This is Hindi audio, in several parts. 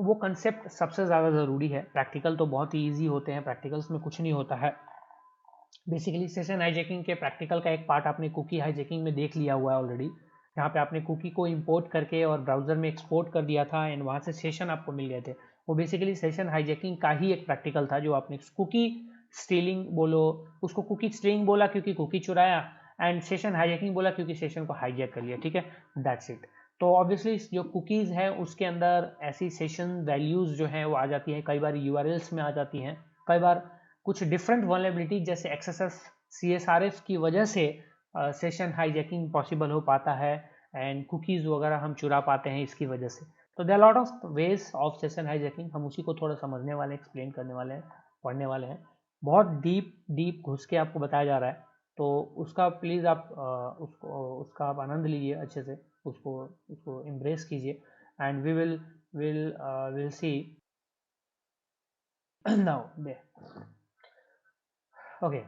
वो कंसेप्ट सबसे ज़्यादा ज़रूरी है। प्रैक्टिकल तो बहुत ही ईजी होते हैं, प्रैक्टिकल्स में कुछ नहीं होता है। बेसिकली सेशन हाईजैकिंग के प्रैक्टिकल का एक पार्ट आपने कुकी हाईजैकिंग में देख लिया हुआ है ऑलरेडी, जहाँ पे आपने कुकी को इंपोर्ट करके और ब्राउज़र में एक्सपोर्ट कर दिया था एंड वहाँ से सेशन आपको मिल गए थे। वो बेसिकली सेशन हाईजैकिंग का ही एक प्रैक्टिकल था, जो आपने कुकी स्टीलिंग बोलो, उसको कुकी स्ट्रिंग बोला क्योंकि कुकी चुराया, एंड सेशन हाईजैकिंग बोला क्योंकि सेशन को हाईजैक कर लिया। ठीक है, दैट्स इट। तो ऑब्वियसली जो कुकीज़ हैं उसके अंदर ऐसी सेशन वैल्यूज़ जो हैं वो आ जाती हैं, कई बार यूआरएल्स में आ जाती हैं, कई बार कुछ डिफरेंट वल्नरेबिलिटी जैसे एक्सएसएस सीएसआरएफ की वजह से सेशन हाईजैकिंग पॉसिबल हो पाता है एंड कुकीज़ वगैरह हम चुरा पाते हैं इसकी वजह से। तो there lot of ways of session hijacking, हम उसी को थोड़ा समझने वाले हैं, एक्सप्लेन करने वाले हैं, पढ़ने वाले हैं। बहुत डीप डीप घुस के आपको बताया जा रहा है, तो उसका प्लीज़ आप उसका आप आनंद लीजिए अच्छे से, उसको उसको एम्ब्रेस कीजिए and will see now they. Okay,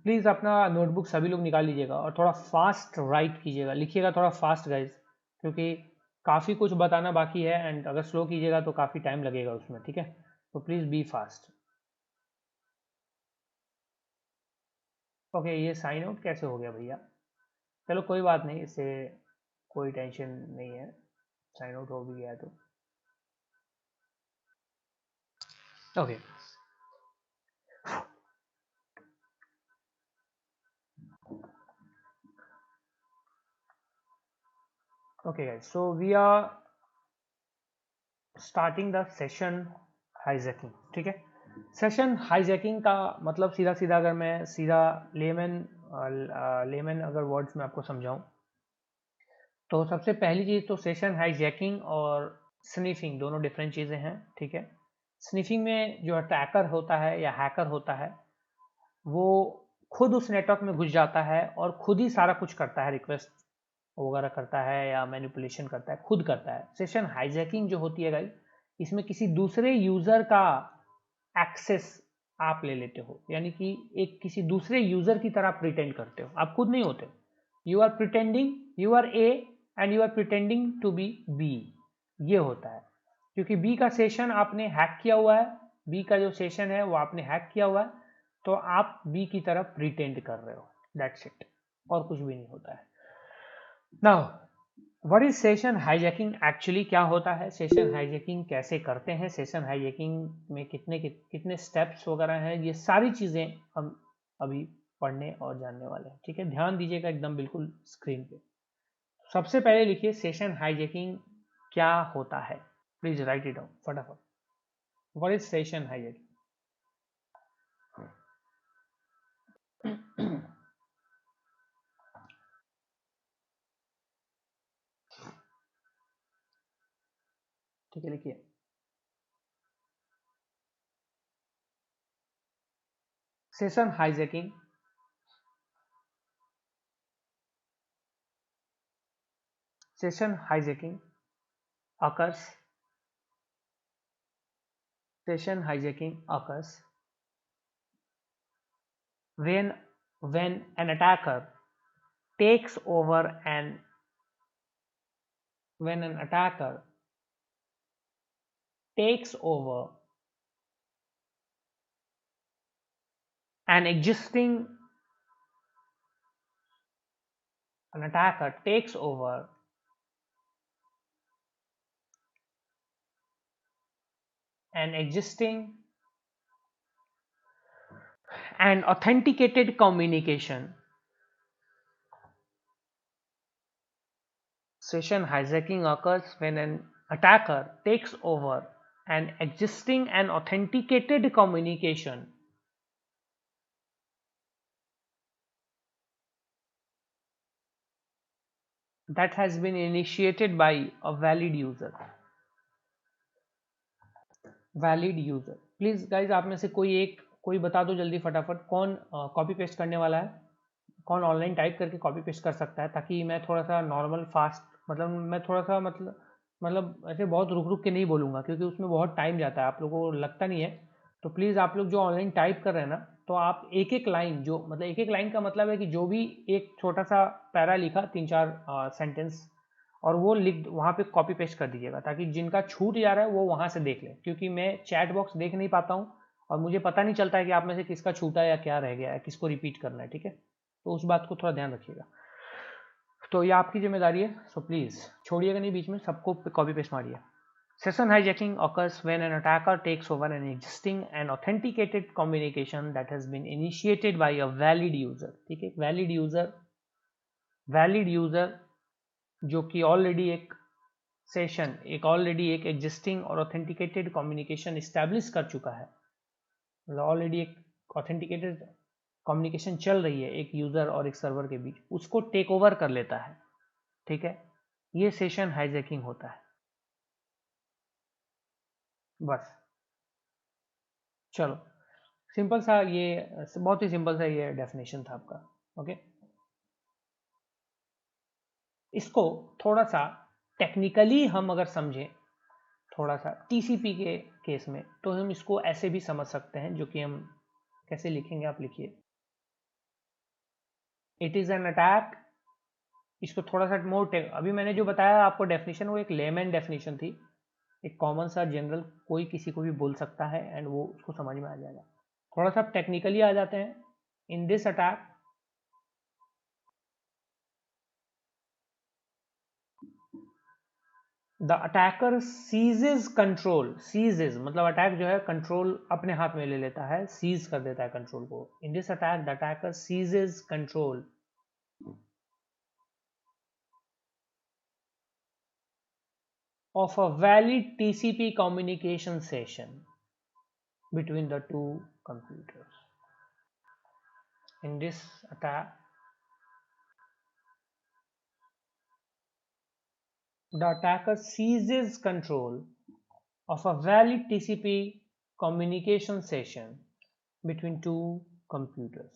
please अपना नोटबुक सभी लोग निकाल लीजिएगा और थोड़ा फास्ट राइट कीजिएगा, लिखिएगा थोड़ा फास्ट गाइज, क्योंकि काफ़ी कुछ बताना बाकी है एंड अगर स्लो कीजिएगा तो काफ़ी टाइम लगेगा उसमें। ठीक है, तो प्लीज़ बी फास्ट। ओके, ये साइन आउट कैसे हो गया भैया? चलो कोई बात नहीं, इससे कोई टेंशन नहीं है, साइन आउट हो भी गया तो। Okay okay guys, so we are starting the session hijacking. ठीक है, सेशन हाईजैकिंग का मतलब सीधा सीधा अगर मैं सीधा लेमन अगर वर्ड्स में आपको समझाऊं, तो सबसे पहली चीज़ तो सेशन हाईजैकिंग और स्निफिंग दोनों डिफरेंट चीज़ें हैं। ठीक है, स्निफिंग में जो अटैकर होता है या हैकर होता है वो खुद उस नेटवर्क में घुस जाता है और खुद ही सारा कुछ करता है, रिक्वेस्ट वगैरह करता है या मैनिपुलेशन करता है, खुद करता है। सेशन हाईजैकिंग जो होती है गाइस, इसमें किसी दूसरे यूजर का एक्सेस आप ले लेते हो, यानी कि एक किसी दूसरे यूजर की तरह प्रिटेंड करते हो, आप खुद नहीं होते। You are pretending you are A and you are pretending to be B, ये होता है। क्योंकि बी का सेशन आपने हैक किया हुआ है, बी का जो सेशन है वो आपने हैक किया हुआ है, तो आप बी की तरफ प्रिटेंड कर रहे हो, दैट्स इट, और कुछ भी नहीं होता है। Now what is session hijacking actually, क्या होता है सेशन हाईजैकिंग, कैसे करते हैं सेशन हाईजैकिंग में, कितने स्टेप्स वगैरह हैं, ये सारी चीज़ें हम अभी पढ़ने और जानने वाले हैं। ठीक है, ध्यान दीजिएगा एकदम बिल्कुल स्क्रीन पे। सबसे पहले लिखिए सेशन हाईजैकिंग क्या होता है, प्लीज राइट इट डाउन फटाफट। What is session hijacking? ठीक है, लिखिए session hijacking session hijacking occurs session hijacking occurs when an attacker takes over and when an attacker takes over an existing an attacker takes over an existing and authenticated communication. Session hijacking occurs when an attacker takes over an existing and authenticated communication that has been initiated by a valid user. Valid user, please guys आप में से कोई बता दो जल्दी फटाफट, कौन कॉपी पेस्ट करने वाला है, कौन ऑनलाइन टाइप करके कॉपी पेस्ट कर सकता है, ताकि मैं थोड़ा सा नॉर्मल फास्ट, मतलब मैं थोड़ा सा मतलब ऐसे बहुत रुक रुक के नहीं बोलूँगा क्योंकि उसमें बहुत टाइम जाता है, आप लोगों को लगता नहीं है। तो प्लीज़ आप लोग जो ऑनलाइन टाइप कर रहे हैं ना, तो आप एक एक लाइन, जो मतलब एक एक लाइन का मतलब है कि जो भी एक छोटा सा पैरा लिखा, तीन चार सेंटेंस और वो लिख वहाँ पे कॉपी पेस्ट कर दीजिएगा, ताकि जिनका छूट जा रहा है वो वहाँ से देख लें, क्योंकि मैं चैट बॉक्स देख नहीं पाता हूँ और मुझे पता नहीं चलता है कि आप में से किसका छूटा या क्या रह गया है, किसको रिपीट करना है, ठीक है। तो उस बात को थोड़ा ध्यान रखिएगा। तो ये आपकी जिम्मेदारी है, सो प्लीज़ छोड़िएगा नहीं, बीच में सबको कॉपी पेस्ट मारिए। Session hijacking occurs when an attacker takes over an existing and authenticated communication that has been initiated by a valid user। ठीक है, वैलिड यूजर जो कि ऑलरेडी एक एग्जिस्टिंग और ऑथेंटिकेटेड कम्युनिकेशन इस्टेब्लिश कर चुका है, मतलब ऑलरेडी एक ऑथेंटिकेटेड कम्युनिकेशन चल रही है एक यूजर और एक सर्वर के बीच, उसको टेक ओवर कर लेता है, ठीक है, ये सेशन हाईजैकिंग होता है। बस चलो, सिंपल सा ये, बहुत ही सिंपल सा ये डेफिनेशन था आपका। ओके, इसको थोड़ा सा टेक्निकली हम अगर समझें, थोड़ा सा टीसीपी के केस में, तो हम इसको ऐसे भी समझ सकते हैं, जो कि हम कैसे लिखेंगे, आप लिखिए, इट इज एन अटैक। इसको थोड़ा सा मोर अभी मैंने जो बताया आपको डेफिनेशन, वो एक लेमैन डेफिनेशन थी, एक कॉमन सा जनरल कोई किसी को भी बोल सकता है एंड वो उसको समझ में आ जाएगा। थोड़ा सा टेक्निकली आ जाते हैं। In this attack, the attacker सीजेज control, सीजेज मतलब अटैक जो है कंट्रोल अपने हाथ में ले लेता है, सीज कर देता है कंट्रोल को। In this attack the attacker सीजेज control of a valid TCP communication session between the two computers. In this attack, the attacker seizes control of a valid TCP communication session between two computers.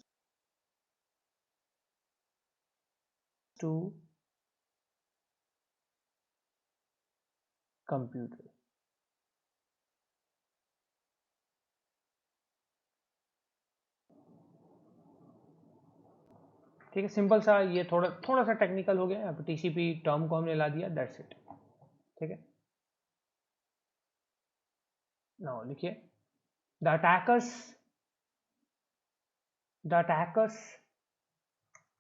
ठीक है, सिंपल सा, ये थोड़ा सा टेक्निकल हो गया, टीसीपी टर्म को हमने ला दिया, दैट्स इट। ठीक है, नाउ लिखिए, द अटैकर्स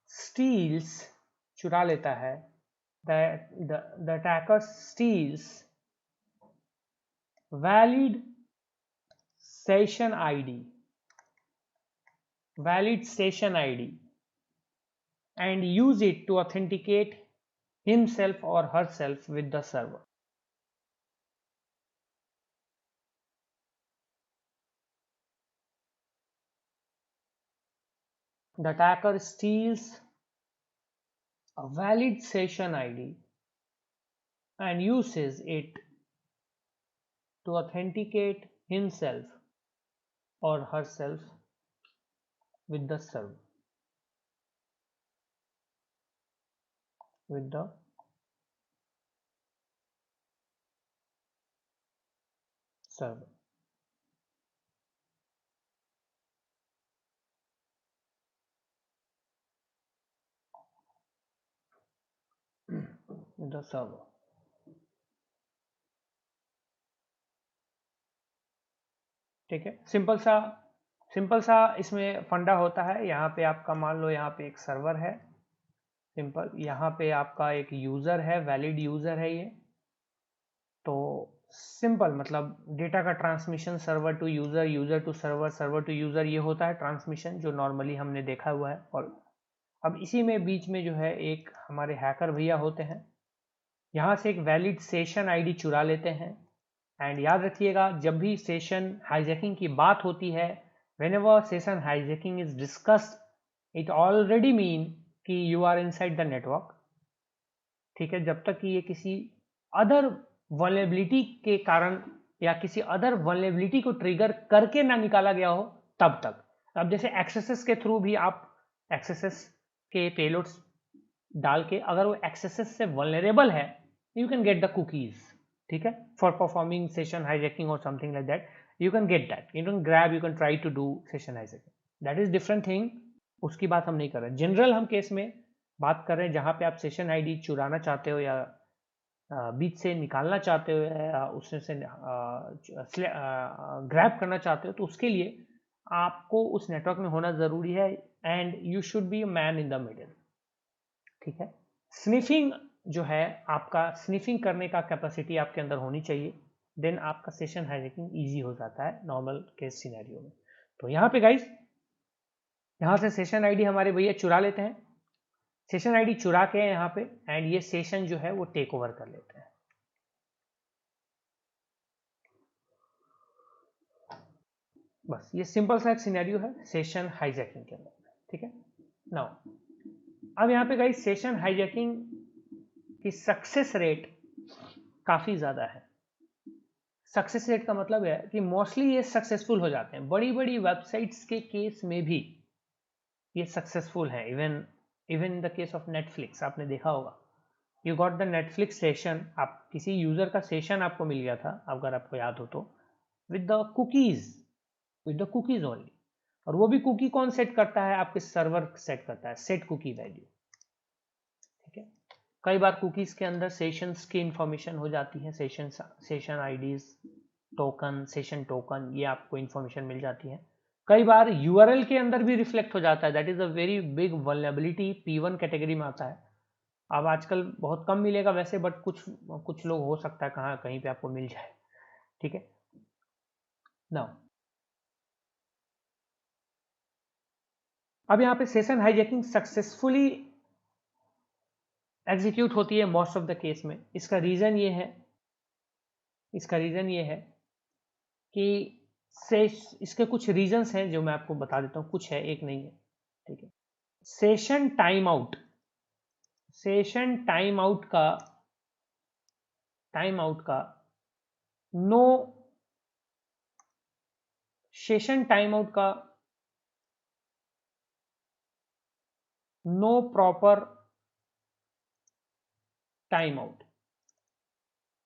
स्टील्स, चुरा लेता है, the attacker steals valid session ID and use it to authenticate himself or herself with the server. The attacker steals a valid session ID and uses it to authenticate himself or herself with the server. The server. ठीक है, सिंपल सा इसमें फंडा होता है। यहाँ पे आपका मान लो यहाँ पे एक सर्वर है, सिंपल, यहाँ पे आपका एक यूज़र है, वैलिड यूज़र है ये। तो सिंपल मतलब डेटा का transmission server to user, user to server, server to user, ये होता है ट्रांसमिशन, जो नॉर्मली हमने देखा हुआ है। और अब इसी में बीच में जो है एक हमारे हैकर भैया होते हैं, यहाँ से एक वैलिड सेशन आईडी चुरा लेते हैं। एंड याद रखिएगा, जब भी सेशन हाईजैकिंग की बात होती है, whenever session hijacking is discussed, it already mean कि you are inside the network. ठीक है, जब तक कि ये किसी अदर वल्नरेबिलिटी के कारण या किसी अदर वल्नरेबिलिटी को ट्रिगर करके ना निकाला गया हो, तब तक। अब जैसे एक्सेसेस के थ्रू भी आप एक्सेसेस के पेलोड्स डाल के, अगर वो एक्सेसेस से वल्नरेबल है, you can get the cookies, ठीक है, for performing session hijacking or something like that, you can get that, you can grab, you can try to do session hijacking, that is different thing। उसकी बात हम नहीं कर रहे, जनरल हम केस में बात कर रहे हैं, जहां पे आप सेशन आईडी चुराना चाहते हो या बीच से निकालना चाहते हो या उसमें से ग्रैब करना चाहते हो, तो उसके लिए आपको उस नेटवर्क में होना ज़रूरी है and you should be a man in the middle. ठीक है। स्निफिंग जो है, आपका स्निफिंग करने का कैपेसिटी आपके अंदर होनी चाहिए, देन आपका सेशन हाईजैकिंग ईजी हो जाता है नॉर्मल केस सिनेरियो में। तो यहाँ पे गाइस, यहाँ से सेशन आईडी हमारे भैया चुरा लेते हैं, सेशन आईडी चुरा के यहाँ पे, एंड ये सेशन जो है वो टेक ओवर कर लेते हैं। बस ये सिंपल सा एक सिनेरियो है सेशन हाईजैकिंग के अंदर। ठीक है। नाउ अब यहाँ पे गाइस सेशन हाईजैकिंग की सक्सेस रेट काफी ज्यादा है। सक्सेस रेट का मतलब है कि मोस्टली ये सक्सेसफुल हो जाते हैं, बड़ी बड़ी वेबसाइट्स के केस में भी ये सक्सेसफुल है। Even in the case of Netflix आपने देखा होगा, you got the Netflix session, आप किसी यूजर का सेशन आपको मिल गया था अगर आपको याद हो तो, विद द कुकीज, ओनली। और वो भी कुकी कौन सेट करता है? आपके सर्वर सेट करता है, सेट कुकी वैल्यू। ठीक है। कई बार कुकीज के अंदर सेशंस की इंफॉर्मेशन हो जाती है, session IDs, token, session token, ये आपको इंफॉर्मेशन मिल जाती है। कई बार यूआरएल के अंदर भी रिफ्लेक्ट हो जाता है, that is a very big vulnerability, P1 category में आता है। अब आजकल बहुत कम मिलेगा वैसे, बट कुछ लोग हो सकता है कहाँ कहीं पे आपको मिल जाए। ठीक है। नाउ अब यहाँ पे सेशन हाईजैकिंग सक्सेसफुली एग्जीक्यूट होती है मोस्ट ऑफ द केस में। इसका रीजन ये है, कि से इसके कुछ रीजंस हैं जो मैं आपको बता देता हूँ, कुछ है, एक नहीं है। ठीक है। Session time out, time out का नो सेशन टाइम आउट का नो प्रॉपर टाइम आउट,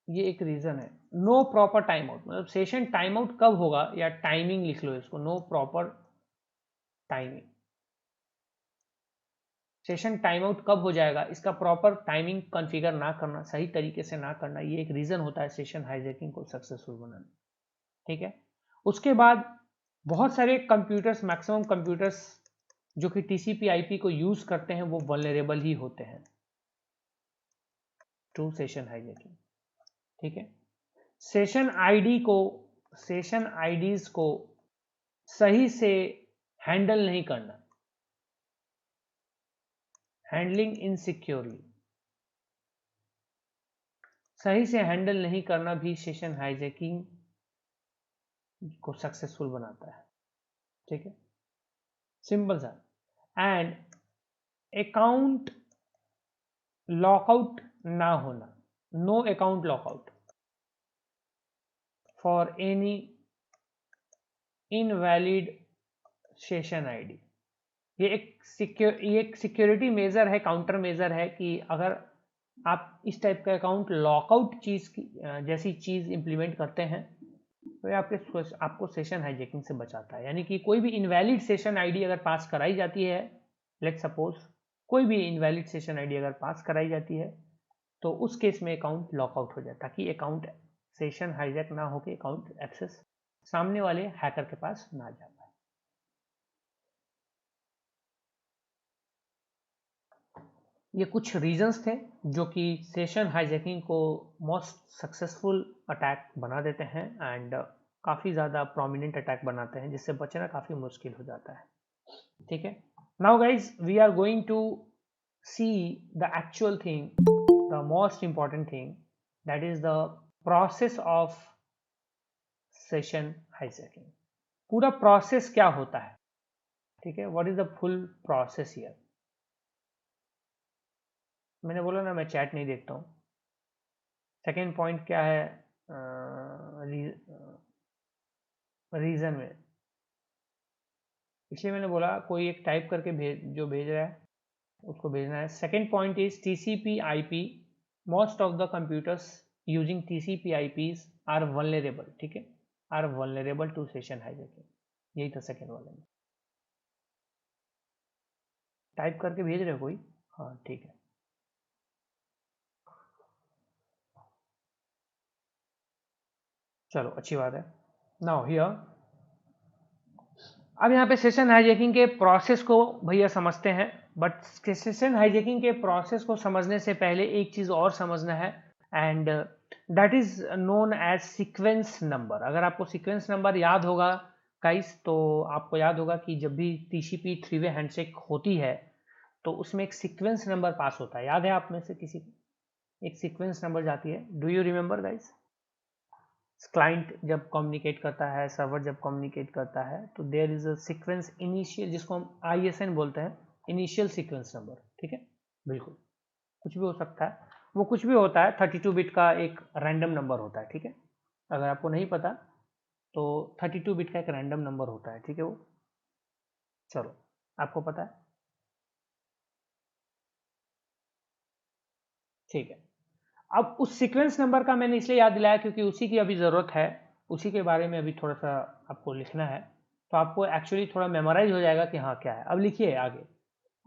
ये एक रीजन है। नो प्रॉपर टाइम आउट मतलब सेशन टाइम आउट कब होगा, या टाइमिंग लिख लो इसको, no proper timing. Session time out कब हो जाएगा, इसका प्रॉपर टाइमिंग कॉन्फ़िगर ना करना, सही तरीके से ना करना, ये एक रीजन होता है सेशन हाईजैकिंग को सक्सेसफुल बनाने। ठीक है। उसके बाद बहुत सारे कंप्यूटर्स, मैक्सिमम कंप्यूटर्स जो कि टीसीपी आईपी को यूज करते हैं, वो वल्नरेबल ही होते हैं टू सेशन हाईजैकिंग। ठीक है। सेशन आईडीज को सही से हैंडल नहीं करना, हैंडलिंग इनसिक्योरली, सही से हैंडल नहीं करना भी सेशन हाईजैकिंग को सक्सेसफुल बनाता है। ठीक है। सिंपल सा। एंड अकाउंट लॉकआउट ना होना, no account lockout for any invalid session ID. ये एक सिक्योरिटी मेजर है, काउंटर मेजर है, कि अगर आप इस टाइप का अकाउंट लॉकआउट चीज की जैसी चीज इंप्लीमेंट करते हैं, तो ये आपको सेशन हाईजैकिंग से बचाता है। यानी कि कोई भी इनवैलिड सेशन आईडी अगर पास कराई जाती है, लेट सपोज कोई भी इनवैलिड सेशन आईडी अगर पास कराई जाती है, तो उस केस में अकाउंट लॉकआउट हो जाए, ताकि अकाउंट सेशन हाईजैक ना होकर अकाउंट एक्सेस सामने वाले हैकर के पास ना जा पाए। ये कुछ रीजंस थे जो कि सेशन हाईजैकिंग को मोस्ट सक्सेसफुल अटैक बना देते हैं, एंड काफ़ी ज़्यादा प्रोमिनेंट अटैक बनाते हैं, जिससे बचना काफ़ी मुश्किल हो जाता है। ठीक है। Now guys we are going to see the actual thing, the most important thing, that is the process of session hijacking. पूरा प्रोसेस क्या होता है? ठीक है। What is the full process here? मैंने बोला ना, मैं चैट नहीं देखता हूँ। सेकेंड पॉइंट क्या है? रीजन में, इसलिए मैंने बोला कोई एक टाइप करके भेज रहा है उसको भेजना है। Second point is TCP IP, most of the computers using TCP IPs are vulnerable. ठीक है, are vulnerable to session hijacking. यही था सेकेंड वाले में। टाइप करके भेज रहे हो कोई? हाँ ठीक है। चलो अच्छी बात है। नाउ हियर, अब यहाँ पे सेशन हाईजैकिंग के प्रोसेस को भैया समझते हैं, बट सेशन हाईजैकिंग के प्रोसेस को समझने से पहले एक चीज़ और समझना है, and that is known as sequence number. अगर आपको सीक्वेंस नंबर याद होगा गाइस, तो आपको याद होगा कि जब भी टीसीपी 3 वे हैंडशेक होती है तो उसमें एक सीक्वेंस नंबर पास होता है। याद है आप में से किसी को? एक सीक्वेंस नंबर जाती है। Do you remember guys? Client जब कम्युनिकेट करता है, सर्वर जब कम्युनिकेट करता है, तो there is a sequence initial, जिसको हम आईएसएन बोलते हैं, इनिशियल सीक्वेंस नंबर। ठीक है, बिल्कुल कुछ भी हो सकता है, वो कुछ भी होता है। 32 बिट का एक रैंडम नंबर होता है। ठीक है, अगर आपको नहीं पता तो 32 बिट का एक रैंडम नंबर होता है। ठीक है, वो चलो आपको पता है। ठीक है, अब उस सीक्वेंस नंबर का मैंने इसलिए याद दिलाया क्योंकि उसी की अभी ज़रूरत है, उसी के बारे में अभी थोड़ा सा आपको लिखना है, तो आपको एक्चुअली थोड़ा मेमोराइज हो जाएगा कि हाँ क्या है। अब लिखिए आगे।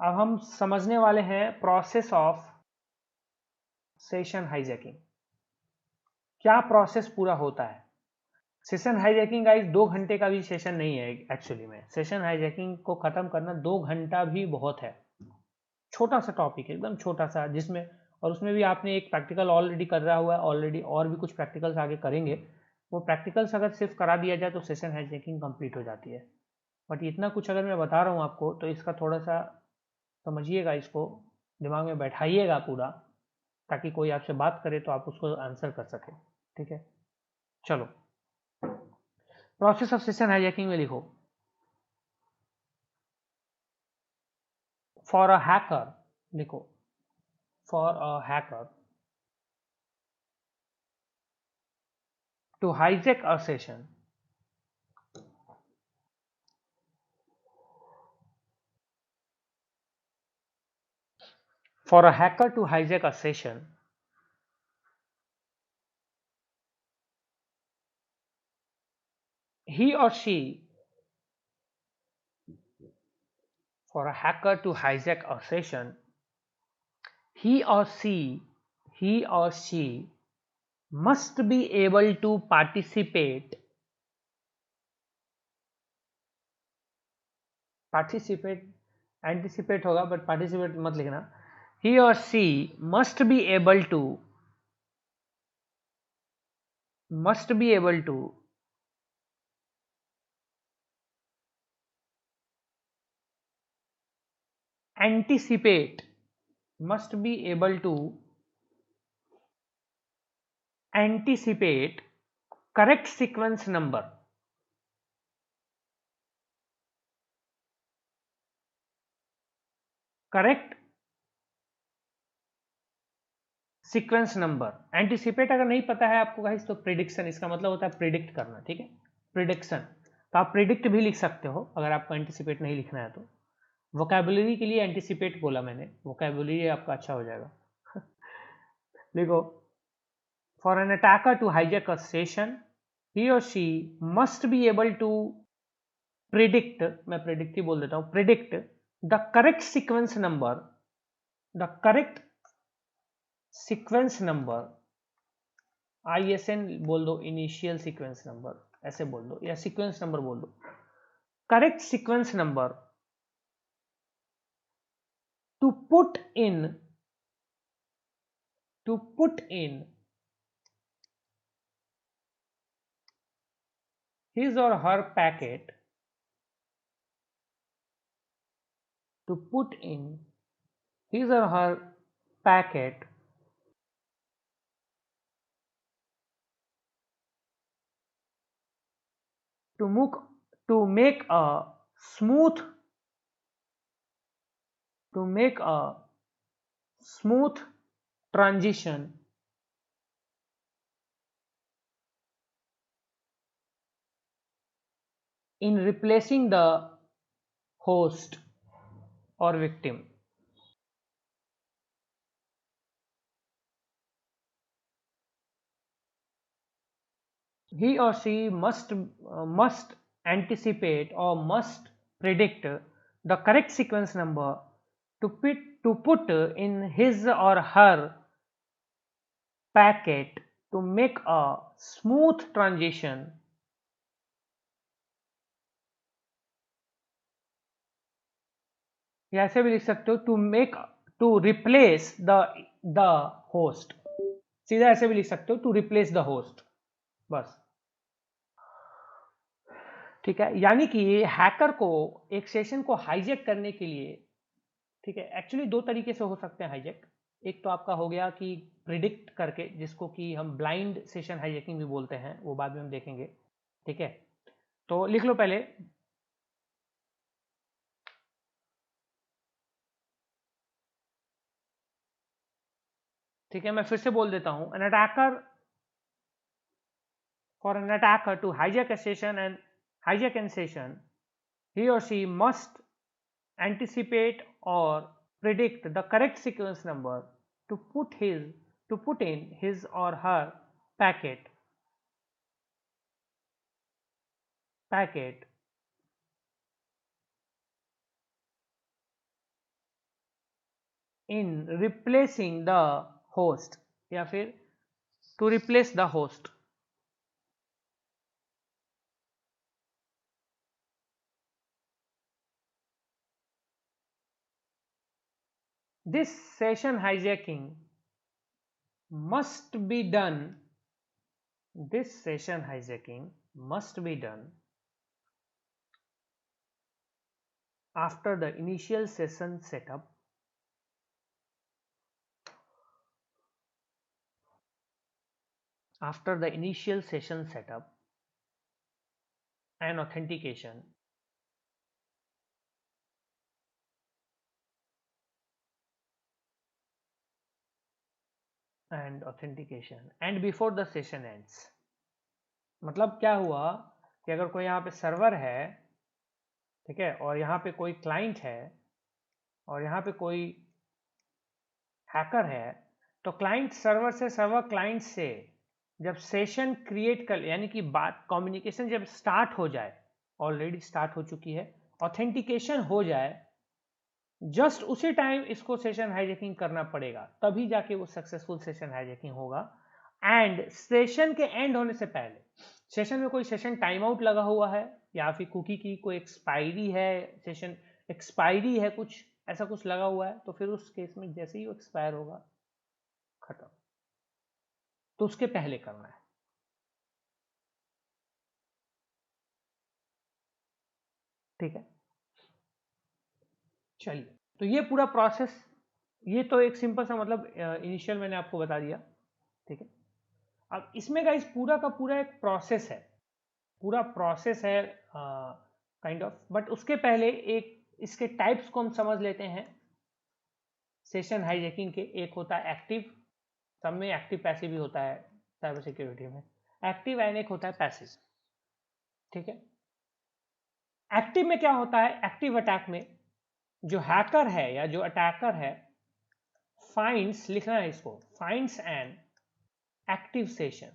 अब हम समझने वाले हैं प्रोसेस ऑफ सेशन हाईजैकिंग। क्या प्रोसेस पूरा होता है सेशन हाईजैकिंग गाइस? 2 घंटे का भी सेशन नहीं है एक्चुअली में। सेशन हाईजैकिंग को खत्म करना 2 घंटा भी बहुत है। छोटा सा टॉपिक है, एकदम छोटा सा, जिसमें और उसमें भी आपने एक प्रैक्टिकल ऑलरेडी कर रहा हुआ है ऑलरेडी, और भी कुछ प्रैक्टिकल्स आगे करेंगे। वो प्रैक्टिकल्स अगर सिर्फ करा दिया जाए तो सेशन हाईजैकिंग कंप्लीट हो जाती है। बट इतना कुछ अगर मैं बता रहा हूँ आपको, तो इसका थोड़ा सा समझिएगा, इसको दिमाग में बैठाइएगा पूरा, ताकि कोई आपसे बात करे तो आप उसको आंसर कर सके। ठीक है, चलो प्रोसेस ऑफ सेशन हाईजैकिंग में लिखो, फॉर अ हैकर, लिखो for a hacker to hijack a session, for a hacker to hijack a session, he or she for a hacker to hijack a session, he or she must be able to participate, anticipate होगा बट participate मत लिखना। he or she must be able to anticipate, must be able to anticipate correct sequence number, correct sequence number. Anticipate अगर नहीं पता है आपको गाइस, तो प्रिडिक्शन, इसका मतलब होता है प्रिडिक्ट करना। ठीक है, प्रिडिक्शन, तो आप प्रिडिक्ट भी लिख सकते हो अगर आपको एंटिसिपेट नहीं लिखना है तो। वोकैबुलरी के लिए एंटिसिपेट बोला मैंने, वोकैबुलरी आपका अच्छा हो जाएगा। देखो, for an attacker to hijack a session, he और she must be able to predict, मैं प्रिडिक्ट ही बोल देता हूँ, predict the correct sequence number, the correct sequence number, ISN बोल दो, इनिशियल सीक्वेंस नंबर ऐसे बोल दो, या सीक्वेंस नंबर बोल दो, correct sequence number to put in, to put in his or her packet, to put in his or her packet to make a smooth, to make a smooth transition in replacing the host or victim. He or she must anticipate or must predict the correct sequence number to put in his or her packet to make a smooth transition या ऐसे भी लिख सकते हो टू रिप्लेस द होस्ट, सीधा ऐसे भी लिख सकते हो टू रिप्लेस द होस्ट, बस। ठीक है, यानी कि हैकर को एक सेशन को हाईजैक करने के लिए, ठीक है, एक्चुअली दो तरीके से हो सकते हैं हाईजैक। एक तो आपका हो गया कि प्रिडिक्ट करके, जिसको कि हम ब्लाइंड सेशन हाईजैकिंग भी बोलते हैं, वो बाद में हम देखेंगे। ठीक है, तो लिख लो पहले। ठीक है, मैं फिर से बोल देता हूं। An attacker For an attacker to hijack a session and hijack a session, he or she must anticipate or predict the correct sequence number to put in his or her packet in replacing the host, या फिर to replace the host. This session hijacking must be done. This session hijacking must be done after the initial session setup and authentication and before the session ends. मतलब क्या हुआ कि अगर कोई यहाँ पे सर्वर है, ठीक है, और यहाँ पे कोई क्लाइंट है और यहाँ पे कोई हैकर है, तो क्लाइंट सर्वर से, सर्वर क्लाइंट से जब सेशन क्रिएट कर, यानी कि बात कम्युनिकेशन जब स्टार्ट हो जाए, ऑलरेडी स्टार्ट हो चुकी है, ऑथेंटिकेशन हो जाए, जस्ट उसी टाइम इसको सेशन हाईजैकिंग करना पड़ेगा, तभी जाके वो सक्सेसफुल सेशन हाईजैकिंग होगा। एंड सेशन के एंड होने से पहले, सेशन में कोई सेशन टाइम आउट लगा हुआ है या फिर कुकी की कोई एक्सपायरी है, सेशन एक्सपायरी है, कुछ ऐसा कुछ लगा हुआ है, तो फिर उस केस में जैसे ही वो एक्सपायर होगा, खत्म। तो उसके पहले करना है। ठीक है, चलिए, तो ये पूरा प्रोसेस, ये तो एक सिंपल सा मतलब इनिशियल मैंने आपको बता दिया। ठीक है, अब इसमें गाइस पूरा का पूरा एक प्रोसेस है, पूरा प्रोसेस है काइंड ऑफ, बट उसके पहले एक इसके टाइप्स को हम समझ लेते हैं सेशन हाईजैकिंग के। एक होता है एक्टिव, सब में एक्टिव पैसिव भी होता है साइबर सिक्योरिटी में, एक्टिव एंड एक होता है पैसिव। ठीक है, एक्टिव में क्या होता है, एक्टिव अटैक में जो हैकर है या जो अटैकर है फाइंड्स, लिखना है इसको, finds an active session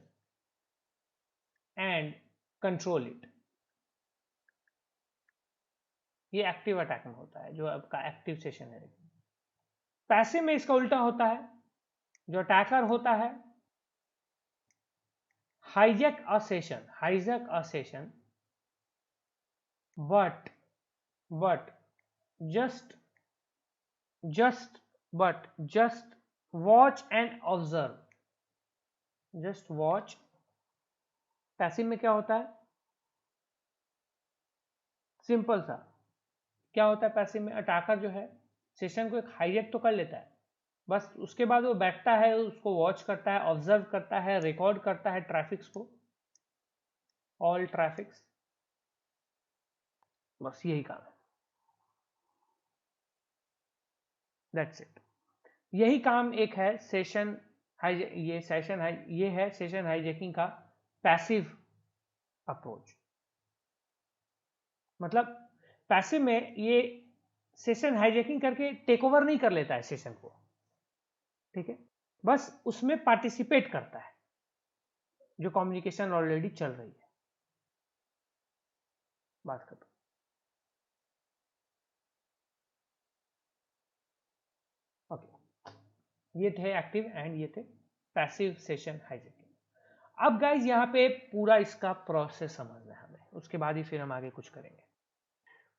and control it. ये एक्टिव अटैक में होता है, जो आपका एक्टिव सेशन है। पैसिव में इसका उल्टा होता है, जो अटैकर होता है hijack a session but just just watch and observe, just watch। Passive में क्या होता है, सिंपल सा, क्या होता है पैसिव में, अटैकर जो है सेशन को एक हाईजैक तो कर लेता है, बस उसके बाद वो बैठता है, उसको वॉच करता है, ऑब्जर्व करता है, रिकॉर्ड करता है ट्रैफिक्स को, ऑल ट्रैफिक्स, बस यही काम है, दैट्स इट। यही काम एक है सेशन ये है सेशन हाईजैकिंग का पैसिव अप्रोच। मतलब पैसिव में ये सेशन हाईजैकिंग करके टेक ओवर नहीं कर लेता है सेशन को, ठीक है, बस उसमें पार्टिसिपेट करता है जो कम्युनिकेशन ऑलरेडी चल रही है, बात खत्म। ओके, ये थे एक्टिव एंड ये थे पैसिव सेशन हाईजैकिंग। अब गाइज यहाँ पे पूरा इसका प्रोसेस समझना है हमें, उसके बाद ही फिर हम आगे कुछ करेंगे।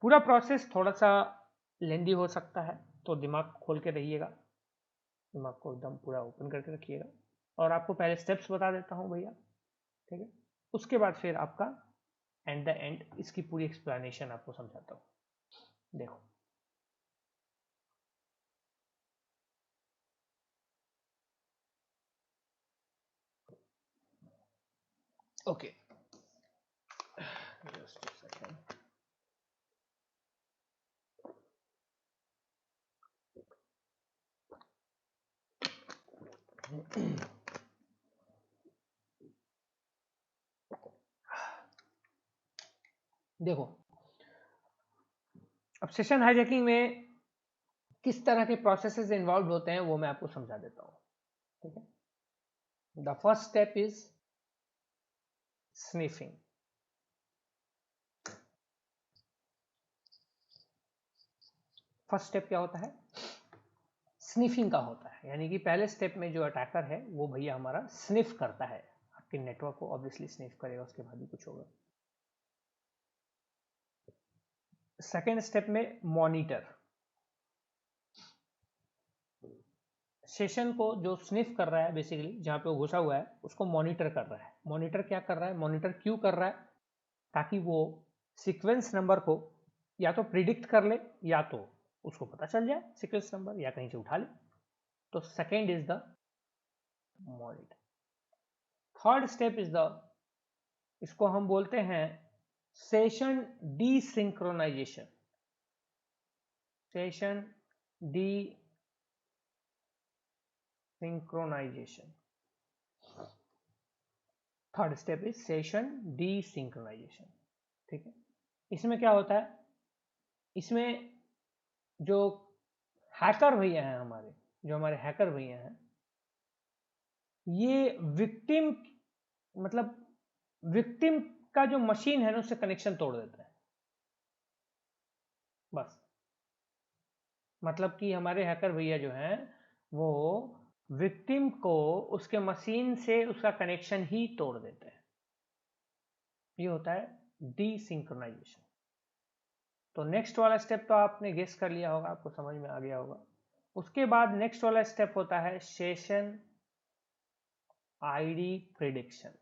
पूरा प्रोसेस थोड़ा सा लेंदी हो सकता है, तो दिमाग खोल के रहिएगा, दिमाग को एकदम पूरा ओपन करके रखिएगा। और आपको पहले स्टेप्स बता देता हूँ भैया, ठीक है, उसके बाद फिर आपका एंड द एंड इसकी पूरी एक्सप्लेनेशन आपको समझाता हूँ। देखो, ओके, जस्ट अ सेकंड। देखो, अब सेशन हाईजैकिंग में किस तरह के प्रोसेसेस इन्वॉल्व होते हैं वो मैं आपको समझा देता हूँ, ठीक है। The first step is sniffing. First step क्या होता है? स्निफिंग का होता है, यानी कि पहले स्टेप में जो अटैकर है वो भैया हमारा स्निफ करता है, आपके नेटवर्क को ऑब्वियसली स्निफ करेगा, उसके बाद ही कुछ होगा। सेकेंड स्टेप में मॉनिटर, सेशन को जो स्निफ कर रहा है बेसिकली जहां पे वो घुसा हुआ है उसको मॉनिटर कर रहा है। मॉनिटर क्या कर रहा है? मॉनिटर क्यों कर रहा है? ताकि वो सीक्वेंस नंबर को या तो प्रिडिक्ट कर ले या तो उसको पता चल जाए सीक्वेंस नंबर, या कहीं से उठा ले। तो second is the monitor. Third step is the, इसको हम बोलते हैं session desynchronisation. Session desynchronisation, third step is session desynchronisation, ठीक है। इसमें क्या होता है? इसमें जो हैकर भैया हैं हमारे, जो हमारे हैकर भैया हैं, ये विक्टिम, मतलब विक्टिम का जो मशीन है ना उससे कनेक्शन तोड़ देता है, बस। मतलब कि हमारे हैकर भैया जो हैं वो विक्टिम को उसके मशीन से उसका कनेक्शन ही तोड़ देते हैं। ये होता है डीसिंक्रोनाइजेशन। तो नेक्स्ट वाला स्टेप तो आपने गेस कर लिया होगा, आपको समझ में आ गया होगा। उसके बाद नेक्स्ट वाला स्टेप होता है सेशन आईडी प्रिडिक्शन,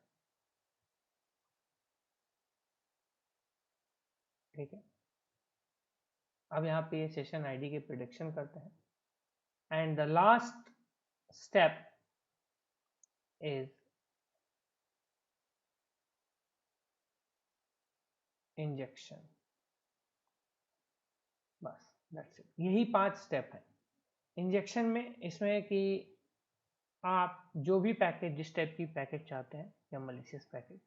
ठीक है। अब यहाँ पे ये सेशन आईडी की प्रिडिक्शन करते हैं। And the last step is injection, बस दैट्स इट। यही 5 स्टेप है इंजेक्शन में। इसमें कि आप जो भी पैकेज, जिस टाइप की पैकेज चाहते हैं या मलिशियस पैकेज,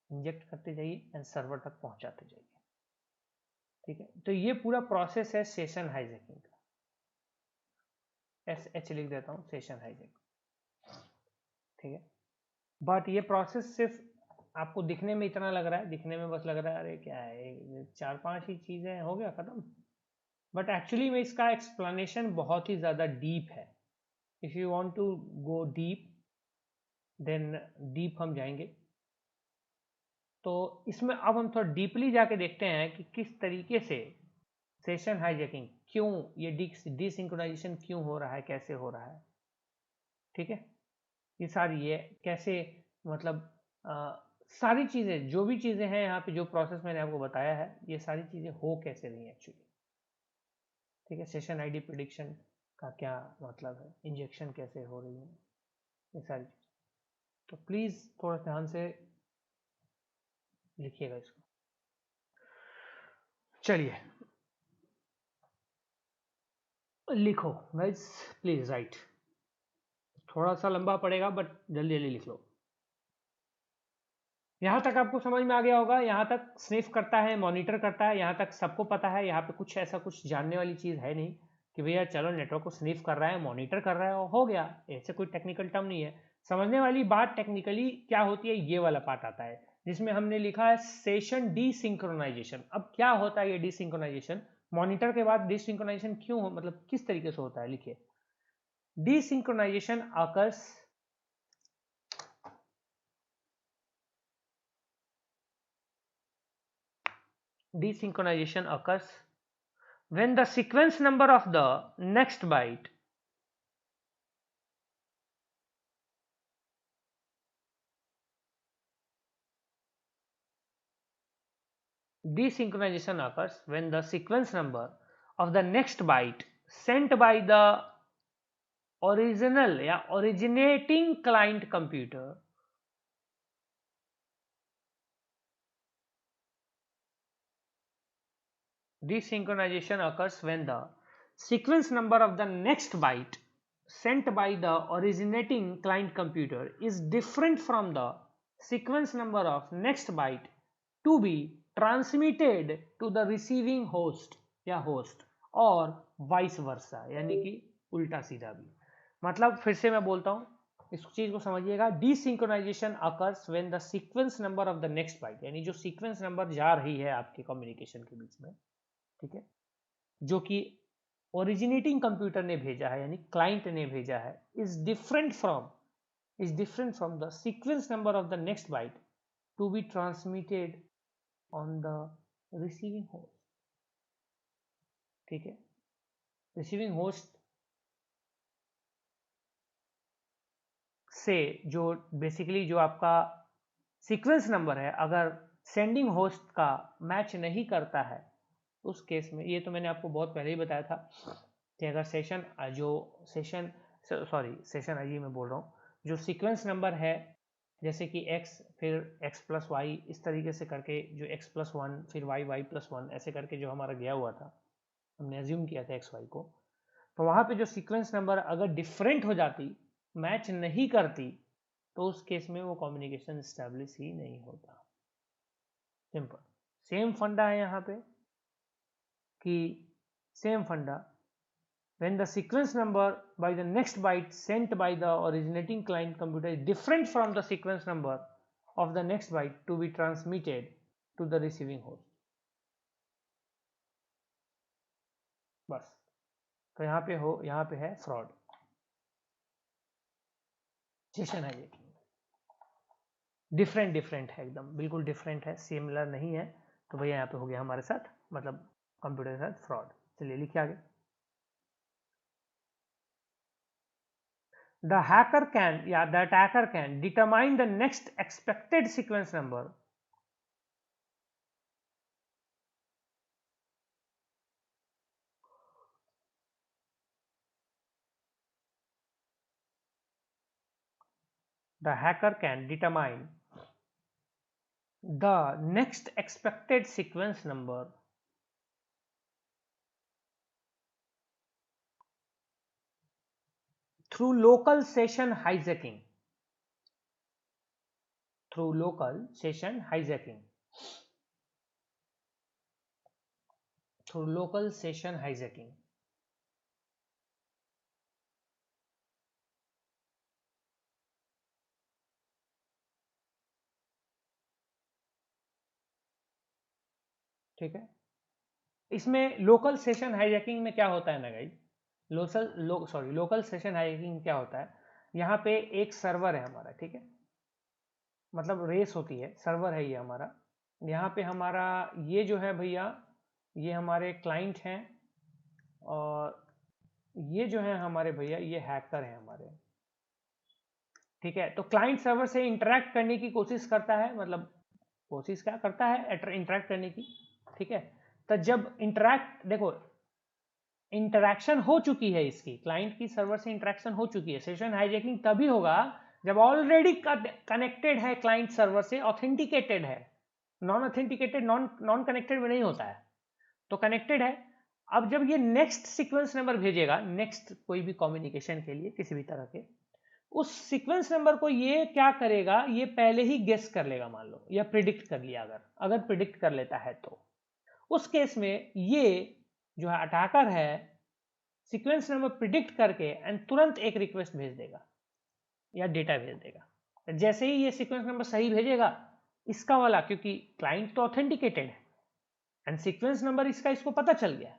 इंजेक्ट करते जाइए एंड सर्वर तक पहुंचाते जाइए, ठीक है। तो ये पूरा प्रोसेस है सेशन हाईजैकिंग का। SH लिख देता हूँ, सेशन हाईजैकिंग, ठीक है। बट ये प्रोसेस सिर्फ आपको दिखने में इतना लग रहा है, दिखने में बस लग रहा है अरे क्या है, 4-5 ही चीजें हो गया खत्म। बट एक्चुअली में इसका एक्सप्लेनेशन बहुत ही ज्यादा डीप है। If you want to go deep then deep हम जाएंगे। तो इसमें अब हम थोड़ा डीपली जाके देखते हैं कि किस तरीके से सेशन हाईजैकिंग, क्यों ये डीसिंक्रोनाइजेशन क्यों हो रहा है, कैसे हो रहा है, ठीक है। ये सारी ये कैसे, मतलब सारी चीजें, जो भी चीजें हैं यहाँ पे, जो प्रोसेस मैंने आपको बताया है, ये सारी चीजें हो कैसे रही हैं एक्चुअली, ठीक है। सेशन आईडी प्रिडिक्शन का क्या मतलब है, इंजेक्शन कैसे हो रही है, ये सारी चीजें। तो प्लीज थोड़ा ध्यान से लिखिएगा इसको। चलिए लिखो गाइस, प्लीज राइट। थोड़ा सा लंबा पड़ेगा बट जल्दी जल्दी लिख लो। यहाँ तक आपको समझ में आ गया होगा, यहाँ तक स्निफ करता है, मॉनिटर करता है, यहाँ तक सबको पता है। यहाँ पे कुछ ऐसा कुछ जानने वाली चीज़ है नहीं कि भैया चलो नेटवर्क को स्निफ कर रहा है, मॉनिटर कर रहा है और हो गया, ऐसे कोई टेक्निकल टर्म नहीं है। समझने वाली बात टेक्निकली क्या होती है, ये वाला पार्ट आता है जिसमें हमने लिखा है सेशन डीसिंक्रोनाइजेशन। अब क्या होता है ये डीसिंक्रोनाइजेशन? मॉनिटर के बाद डीसिंक्रोनाइजेशन क्यों हो, मतलब किस तरीके से होता है, लिखिए। डीसिंक्रोनाइजेशन occurs Desynchronization occurs when the sequence number of the next byte desynchronization occurs when the sequence number of the next byte sent by the original या originating client computer desynchronization occurs when the sequence number of the next byte sent by the originating client computer is different from the sequence number of next byte to be transmitted to the receiving host या host और vice versa यानी कि उल्टा सीधा भी। मतलब फिर से मैं बोलता हूं, इस चीज को समझिएगा। Desynchronisation occurs when the sequence number of the next byte, यानी जो सीक्वेंस नंबर जा रही है आपके कम्युनिकेशन के बीच में, ठीक है, जो कि ओरिजिनेटिंग कंप्यूटर ने भेजा है यानी क्लाइंट ने भेजा है, is different from the sequence number of the next byte to be transmitted on the receiving host. ठीक है, रिसीविंग होस्ट से जो बेसिकली जो आपका सीक्वेंस नंबर है अगर सेंडिंग होस्ट का मैच नहीं करता है, उस केस में, ये तो मैंने आपको बहुत पहले ही बताया था कि अगर सेशन आई मैं बोल रहा हूँ, जो सीक्वेंस नंबर है जैसे कि x फिर x प्लस वाई, इस तरीके से करके जो x प्लस वन फिर y प्लस वन ऐसे करके जो हमारा गया हुआ था, हमने एज्यूम किया था x y को, तो वहां पे जो सीक्वेंस नंबर अगर डिफरेंट हो जाती, मैच नहीं करती, तो उस केस में वो कम्युनिकेशन स्टैब्लिश ही नहीं होता। सिंपल सेम फंडा है यहाँ पे कि सेम फंडा, when the sequence number by the next byte sent by the originating client computer is different from the sequence number of the next byte to be transmitted to the receiving host। बस, तो यहाँ पे है फ्रॉड, सेशन है ये डिफरेंट है, एकदम बिल्कुल डिफरेंट है, सिमिलर नहीं है। तो भैया यहाँ पे हो गया हमारे साथ, मतलब कंप्यूटर के साथ फ्रॉड। चलिए लिखिए आगे। The attacker can determine the next expected sequence number the hacker can determine the next expected sequence number through local session hijacking, through local session hijacking, through local session hijacking। ठीक है, इसमें लोकल सेशन हाईजैकिंग में क्या होता है ना गाइस, लोकल सेशन हाईजैकिंग क्या होता है, यहाँ पे एक सर्वर है हमारा, ठीक है, मतलब रेस होती है, सर्वर है ये हमारा, यहाँ पे हमारा ये जो है भैया, ये हमारे क्लाइंट हैं, और ये जो है हमारे भैया ये हैकर हैं हमारे। ठीक है, तो क्लाइंट सर्वर से इंटरेक्ट करने की कोशिश करता है, मतलब कोशिश क्या करता है, इंटरेक्ट करने की। ठीक है, तो जब देखो इंटरेक्शन हो चुकी है, इसकी क्लाइंट की सर्वर से इंटरेक्शन हो चुकी है, सेशन हाईजैकिंग तभी होगा जब ऑलरेडी कनेक्टेड है क्लाइंट सर्वर से, ऑथेंटिकेटेड है, नॉन ऑथेंटिकेटेड नॉन कनेक्टेड में नहीं होता है, तो कनेक्टेड है। अब जब ये नेक्स्ट सीक्वेंस नंबर भेजेगा, नेक्स्ट कोई भी कम्युनिकेशन के लिए किसी भी तरह के, उस सीक्वेंस नंबर को ये क्या करेगा, ये पहले ही गेस कर लेगा, मान लो, या प्रिडिक्ट कर लिया, अगर प्रिडिक्ट कर लेता है तो उस केस में ये जो है अटैकर है, सीक्वेंस नंबर प्रिडिक्ट करके एंड तुरंत एक रिक्वेस्ट भेज देगा या डेटा भेज देगा। जैसे ही ये सीक्वेंस नंबर सही भेजेगा, इसका वाला, क्योंकि क्लाइंट तो ऑथेंटिकेटेड है एंड सीक्वेंस नंबर इसको पता चल गया,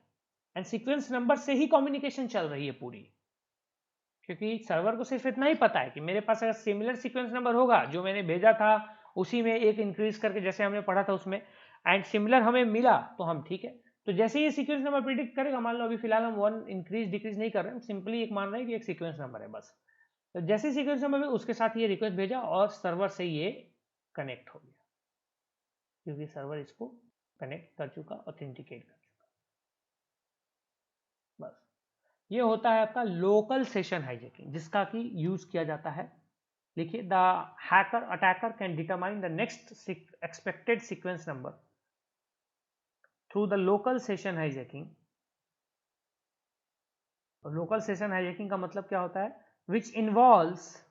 एंड सीक्वेंस नंबर से ही कम्युनिकेशन चल रही है पूरी, क्योंकि सर्वर को सिर्फ इतना ही पता है कि मेरे पास अगर सिमिलर सीक्वेंस नंबर होगा, जो मैंने भेजा था उसी में एक इंक्रीज करके, जैसे हमने पढ़ा था उसमें, एंड सिमिलर हमें मिला तो हम ठीक है। तो जैसे ये सीक्वेंस नंबर प्रिडिक्ट करेगा, मान लो अभी फिलहाल हम 1 इंक्रीज डिक्रीज नहीं कर रहे हैं, सिंपली एक मान रहे हैं कि एक सीक्वेंस नंबर है बस। तो जैसे सीक्वेंस नंबर में उसके साथ ये रिक्वेस्ट भेजा और सर्वर से ये कनेक्ट हो गया, क्योंकि सर्वर इसको कनेक्ट कर चुका, ऑथेंटिकेट कर चुका। बस ये होता है आपका लोकल सेशन हाईजैकिंग, जिसका कि यूज किया जाता है। लिखिए, the hacker attacker can determine the next expected sequence number through the local session hijacking. Local session hijacking का मतलब क्या होता है? which involves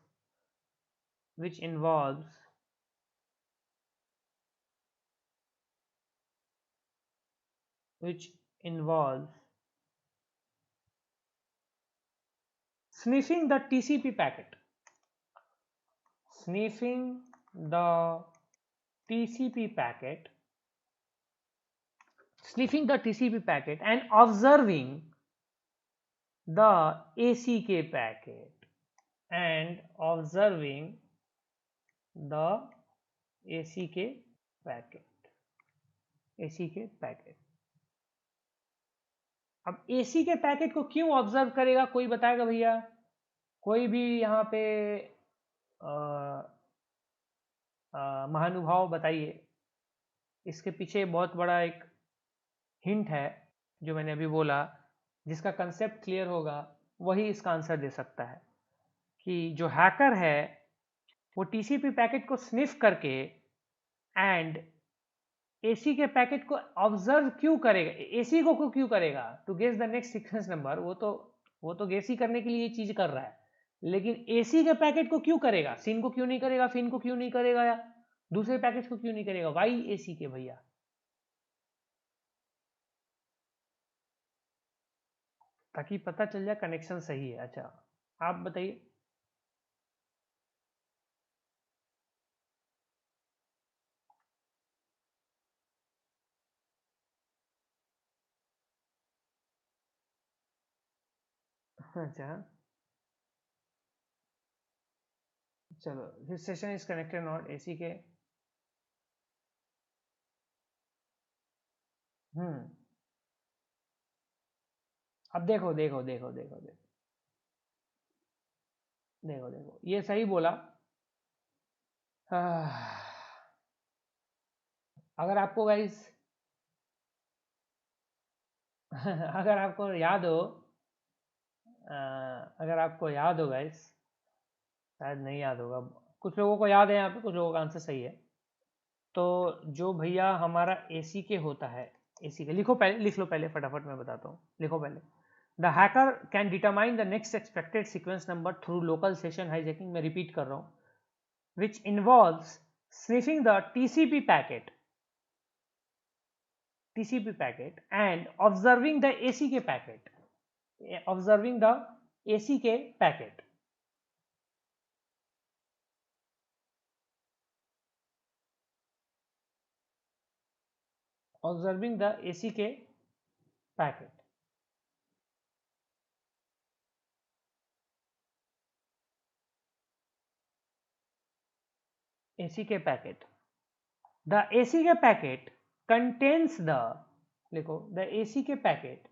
sniffing the TCP packet, sniffing the TCP packet and observing the ACK packet अब AC के पैकेट को क्यों ऑब्जर्व करेगा, कोई बताएगा भैया? कोई भी यहाँ पे महानुभाव बताइए। इसके पीछे बहुत बड़ा एक हिंट है जो मैंने अभी बोला, जिसका कंसेप्ट क्लियर होगा वही इसका आंसर दे सकता है। कि जो हैकर है वो टीसीपी पैकेट को स्निफ करके एंड एसी के पैकेट को ऑब्जर्व क्यों करेगा? एसी को क्यों करेगा? To guess the next sequence number. वो तो गेस ही करने के लिए ये चीज कर रहा है, लेकिन एसी के पैकेट को क्यों करेगा? सिन को क्यों नहीं करेगा? फिन को क्यों नहीं करेगा? या दूसरे पैकेट को क्यों नहीं करेगा? वाई एसी के भैया? ताकि पता चल जाए कनेक्शन सही है। अच्छा, आप बताइए। अच्छा, चलो, this session is connected not AC के। अब देखो देखो देखो देखो देखो देखो देखो, ये सही बोला। अगर आपको गाइस अगर आपको याद हो, गाइस, शायद नहीं याद होगा, कुछ लोगों को याद है यहाँ पे, कुछ लोगों का आंसर सही है। तो जो भैया हमारा एसी के होता है, एसी के लिखो पहले, लिख लो पहले, फटाफट मैं बताता हूँ, लिखो पहले। The hacker can determine the next expected sequence number through local session hijacking. मैं रिपीट कर रहा हूँ, which involves sniffing the TCP packet and observing the ACK packet. Observing the ACK packet. Observing the ACK packet. ACK packet. The ACK packet contains the, लिखो, the ACK packet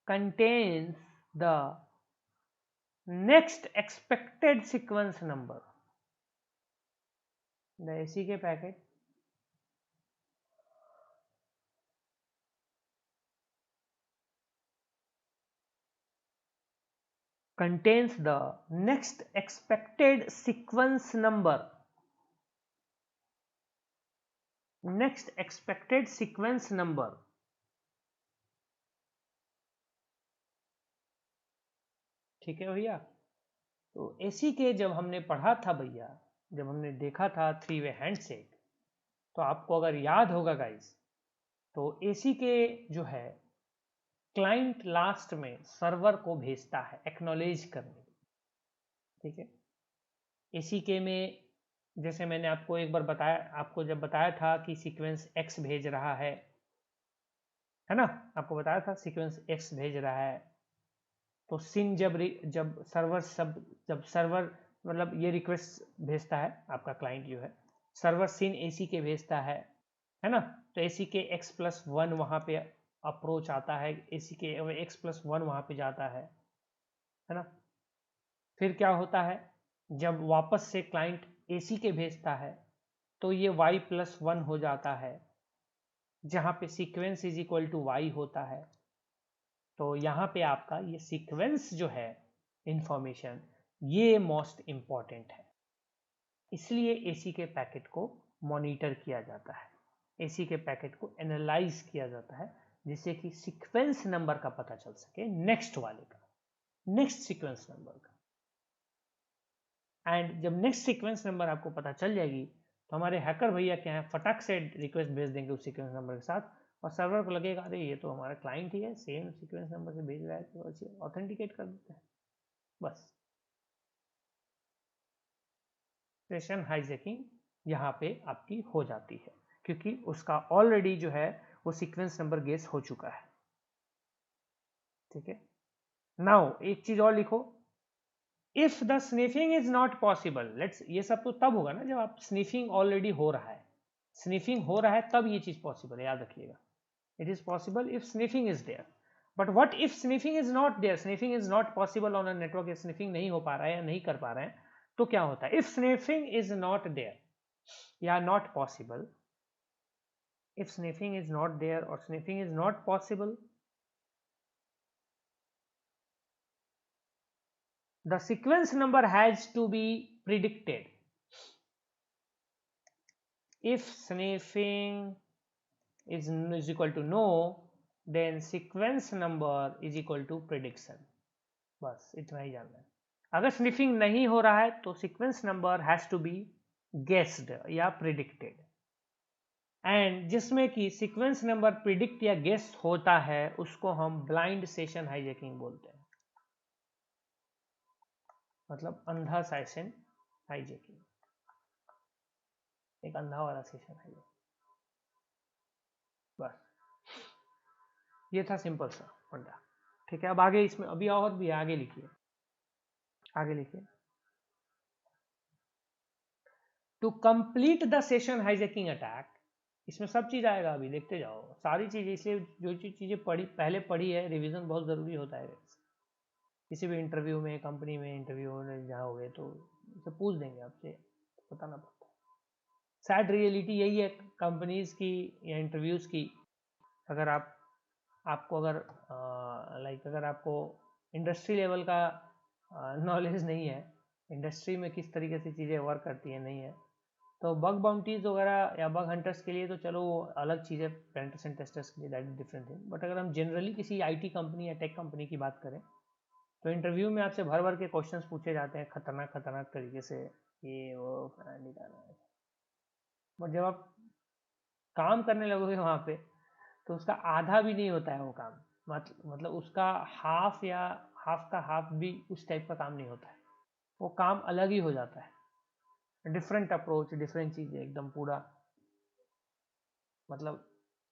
contains the next expected sequence number. The ACK packet contains the next expected sequence number. Next expected sequence number. ठीक है भैया? तो एसी के जब हमने पढ़ा था भैया, जब हमने देखा था 3-वे हैंडशेक, तो आपको अगर याद होगा गाइस, तो एसी के जो है क्लाइंट लास्ट में सर्वर को भेजता है एक्नॉलेज करने। ठीक है, एसी के में जैसे मैंने आपको एक बार बताया, आपको जब बताया था कि सीक्वेंस एक्स भेज रहा है ना, आपको बताया था सीक्वेंस एक्स भेज रहा है, तो सिन जब सर्वर मतलब ये रिक्वेस्ट भेजता है, आपका क्लाइंट जो है सर्वर सिन एसी के भेजता है ना, तो एसी के x+1 वहां पे अप्रोच आता है, एसी के x+1 वहां पे जाता है ना। फिर क्या होता है, जब वापस से क्लाइंट एसी के भेजता है तो ये y+1 हो जाता है, जहां पे sequence is equal to y होता है। तो यहाँ पे आपका ये सीक्वेंस जो है इंफॉर्मेशन, ये मोस्ट इंपॉर्टेंट है, इसलिए एसी के पैकेट को मॉनिटर किया जाता है, एसी के पैकेट को एनालाइज किया जाता है, जिससे कि सीक्वेंस नंबर का पता चल सके नेक्स्ट वाले का, नेक्स्ट सीक्वेंस नंबर का। एंड जब नेक्स्ट सीक्वेंस नंबर आपको पता चल जाएगी तो हमारे हैकर भैया क्या है, फटाक से रिक्वेस्ट भेज देंगे उस सीक्वेंस नंबर के साथ, और सर्वर को लगेगा अरे ये तो हमारा क्लाइंट ही है, सेम सीक्वेंस नंबर से भेज रहा है, तो ऑथेंटिकेट कर देते हैं बस। सेशन हाईजैकिंग यहाँ पे आपकी हो जाती है, क्योंकि उसका ऑलरेडी जो है वो सीक्वेंस नंबर गेस हो चुका है। ठीक है, नाउ एक चीज और लिखो, if the sniffing is not possible, let's, ये सब तो तब होगा ना जब आप स्निफिंग ऑलरेडी हो रहा है, स्निफिंग हो रहा है तब ये चीज पॉसिबल है, याद रखिएगा। It is possible if sniffing is there, but what if sniffing is not there, sniffing is not possible on a network, sniffing नहीं हो पा रहा है या नहीं कर पा रहे हैं, तो क्या होता है, if sniffing is not there या not possible, if sniffing is not there or sniffing is not possible, the sequence number has to be predicted. If sniffing is equal to no, then sequence number is equal to prediction. बस इतना ही जानना है। अगर स्निफिंग नहीं हो रहा है तो sequence number has to be guessed या प्रिडिक्टेड, एंड जिसमें कि सीक्वेंस नंबर प्रिडिक्ट या गेस होता है उसको हम ब्लाइंड सेशन हाईजैकिंग बोलते हैं, मतलब अंधा सेशन हाईजैकिंग, एक अंधा वाला सेशन है ये। बस ये था सिंपल सा फंडा। ठीक है, अब आगे इसमें अभी और भी आगे लिखिए, आगे लिखिए। To complete the session hijacking attack, इसमें सब चीज आएगा, अभी देखते जाओ सारी चीजें, इसलिए जो चीजें पहले पढ़ी है, रिवीजन बहुत जरूरी होता है। किसी भी इंटरव्यू में, कंपनी में इंटरव्यू में जाओगे तो पूछ देंगे आपसे, बताना पड़ता है। सैड रियलिटी यही है कंपनीज की या इंटरव्यूज की, अगर आपको अगर लाइक अगर आपको इंडस्ट्री लेवल का नॉलेज नहीं है, इंडस्ट्री में किस तरीके से चीज़ें वर्क करती है नहीं है, तो बग बाउंटीज वगैरह या बग हंटर्स के लिए तो चलो वो अलग चीज़ है, पेनिट्रेशन एंड टेस्टर्स के लिए that is different thing. But अगर हम जनरली किसी आईटी कंपनी या टेक कंपनी की बात करें तो इंटरव्यू में आपसे भर भर के क्वेश्चंस पूछे जाते हैं खतरनाक खतरनाक तरीके से, ये वो निकालना है। बट जब आप काम करने लगोगे वहाँ पे तो उसका आधा भी नहीं होता है वो काम, मतलब उसका हाफ या हाफ का हाफ भी उस टाइप का काम नहीं होता है, वो काम अलग ही हो जाता है, डिफरेंट अप्रोच, डिफरेंट चीज़ें एकदम पूरा, मतलब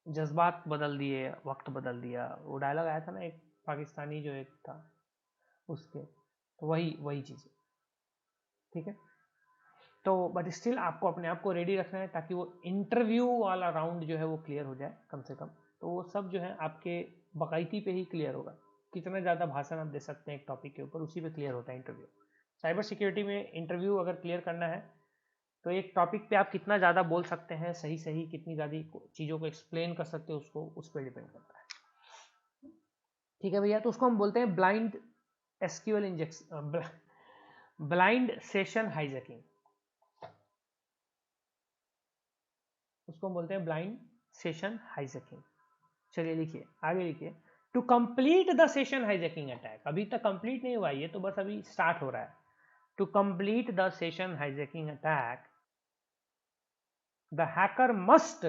जज्बात बदल दिए, वक्त बदल दिया। वो डायलॉग आया था ना एक पाकिस्तानी जो एक था उसके, तो वही वही चीज़। ठीक है, तो बट स्टिल आपको अपने आप को रेडी रखना है ताकि वो इंटरव्यू वाला राउंड जो है वो क्लियर हो जाए कम से कम। तो वो सब जो है आपके बाकायदी पे ही क्लियर होगा, कितना ज़्यादा भाषण आप दे सकते हैं एक टॉपिक के ऊपर, उसी पे क्लियर होता है इंटरव्यू। साइबर सिक्योरिटी में इंटरव्यू अगर क्लियर करना है तो एक टॉपिक पे आप कितना ज़्यादा बोल सकते हैं, सही सही कितनी ज़्यादा चीज़ों को एक्सप्लेन कर सकते हो, उसको उस पर डिपेंड करता है। ठीक है भैया, तो उसको हम बोलते हैं blind SQL injection, blind session hijacking, उसको हम बोलते हैं ब्लाइंड सेशन हाईजैकिंग। चलिए लिखिए, आगे लिखिए। To complete the session hijacking attack, अभी तक कंप्लीट नहीं हुआ, ये तो बस अभी स्टार्ट हो रहा है। To complete the session hijacking attack, the hacker must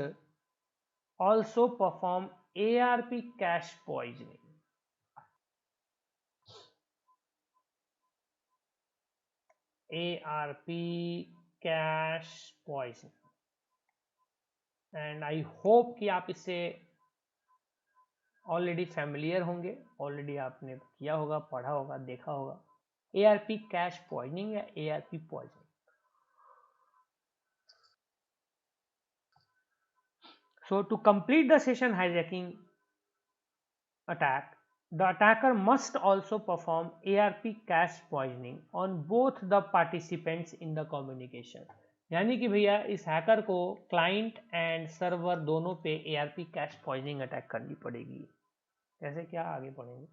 also perform ARP cache poisoning. ARP cache poisoning, and I hope कि आप इससे ऑलरेडी फैमिलियर होंगे, ऑलरेडी आपने किया होगा, पढ़ा होगा, देखा होगा, ARP कैश पॉइजनिंग या ARP poisoning. So to complete the session hijacking attack, the attacker must also perform ARP cache poisoning on both the participants in the communication। यानी कि भैया इस हैकर को क्लाइंट एंड सर्वर दोनों पे ARP कैश पॉइजनिंग अटैक करनी पड़ेगी। कैसे, क्या आगे पढ़ेंगे।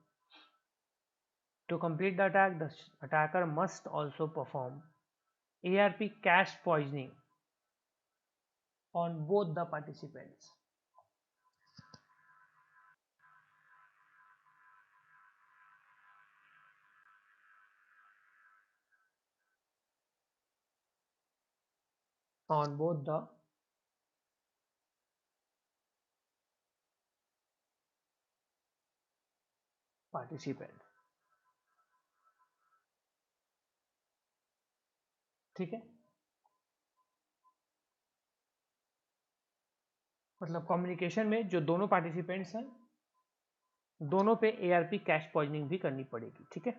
To complete the attack, the attacker must also perform ARP cache poisoning on both the participants। On both the participants। ठीक है, मतलब कम्युनिकेशन में जो दोनों पार्टिसिपेंट्स हैं दोनों पे ARP कैश पॉइजनिंग भी करनी पड़ेगी। ठीक है,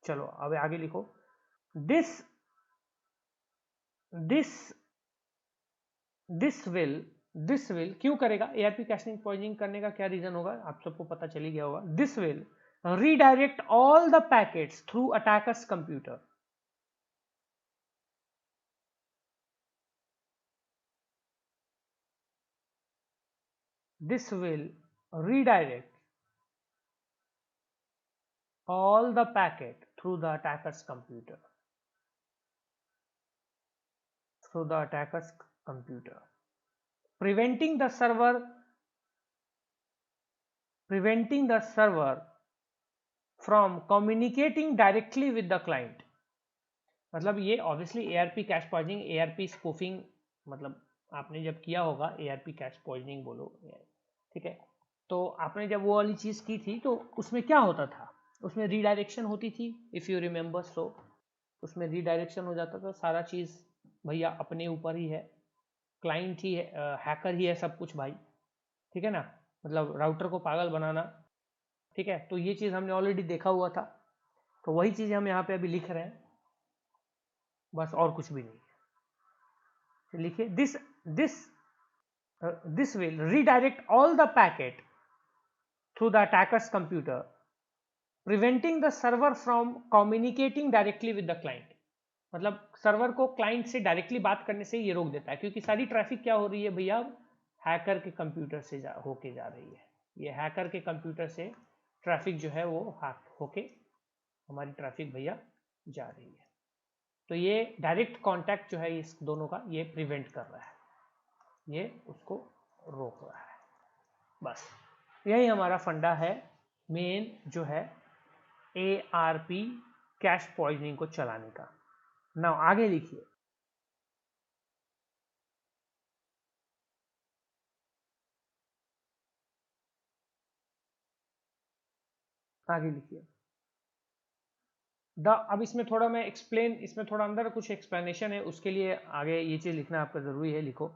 चलो अब आगे लिखो। दिस विल क्यों करेगा ARP कैश पॉइजनिंग करने का, क्या रीजन होगा, आप सबको पता चली गया होगा। This will redirect all the packets through attackers computer. This will redirect all the packet through the attacker's computer. Preventing the server from communicating directly with the client। मतलब ये obviously ARP cache poisoning, ARP spoofing, मतलब आपने जब किया होगा ARP कैश पॉइजनिंग बोलो, ठीक है, तो आपने जब वो वाली चीज की थी तो उसमें क्या होता था, उसमें रीडायरेक्शन होती थी, इफ यू रिमेंबर। सो उसमें रीडायरेक्शन हो जाता था, सारा चीज भैया अपने ऊपर ही है, क्लाइंट ही है, हैकर ही है सब कुछ भाई। ठीक है ना, मतलब राउटर को पागल बनाना। ठीक है, तो ये चीज हमने ऑलरेडी देखा हुआ था, तो वही चीज हम यहाँ पे अभी लिख रहे हैं, बस और कुछ भी नहीं। तो लिखिए this will redirect all the packet through the attackers computer, preventing the server from communicating directly with the client. मतलब सर्वर को क्लाइंट से डायरेक्टली बात करने से ये रोक देता है, क्योंकि सारी ट्रैफिक क्या हो रही है भैया, हैकर के कंप्यूटर से होके जा रही है। ये हैकर के कंप्यूटर से ट्रैफिक जो है वो होके हमारी ट्रैफिक भैया जा रही है। तो ये डायरेक्ट कांटेक्ट जो है इस दोनों का, ये प्रिवेंट कर रहा है, ये उसको रोक रहा है। बस यही हमारा फंडा है मेन जो है ARP कैश पॉइजनिंग को चलाने का। नाउ आगे लिखिए, आगे लिखिए। अब इसमें थोड़ा मैं इसमें थोड़ा अंदर कुछ एक्सप्लेनेशन है, उसके लिए आगे ये चीज लिखना आपका जरूरी है। लिखो,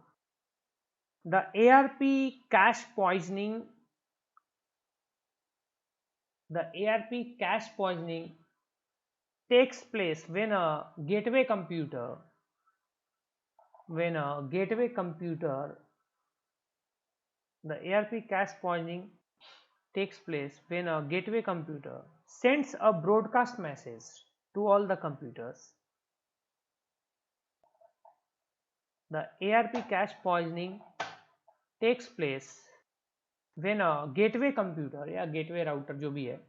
the ARP cache poisoning takes place when a gateway computer the ARP cache poisoning takes place when a gateway computer sends a broadcast message to all the computers. The ARP cache poisoning takes place when a gateway computer या gateway router जो भी है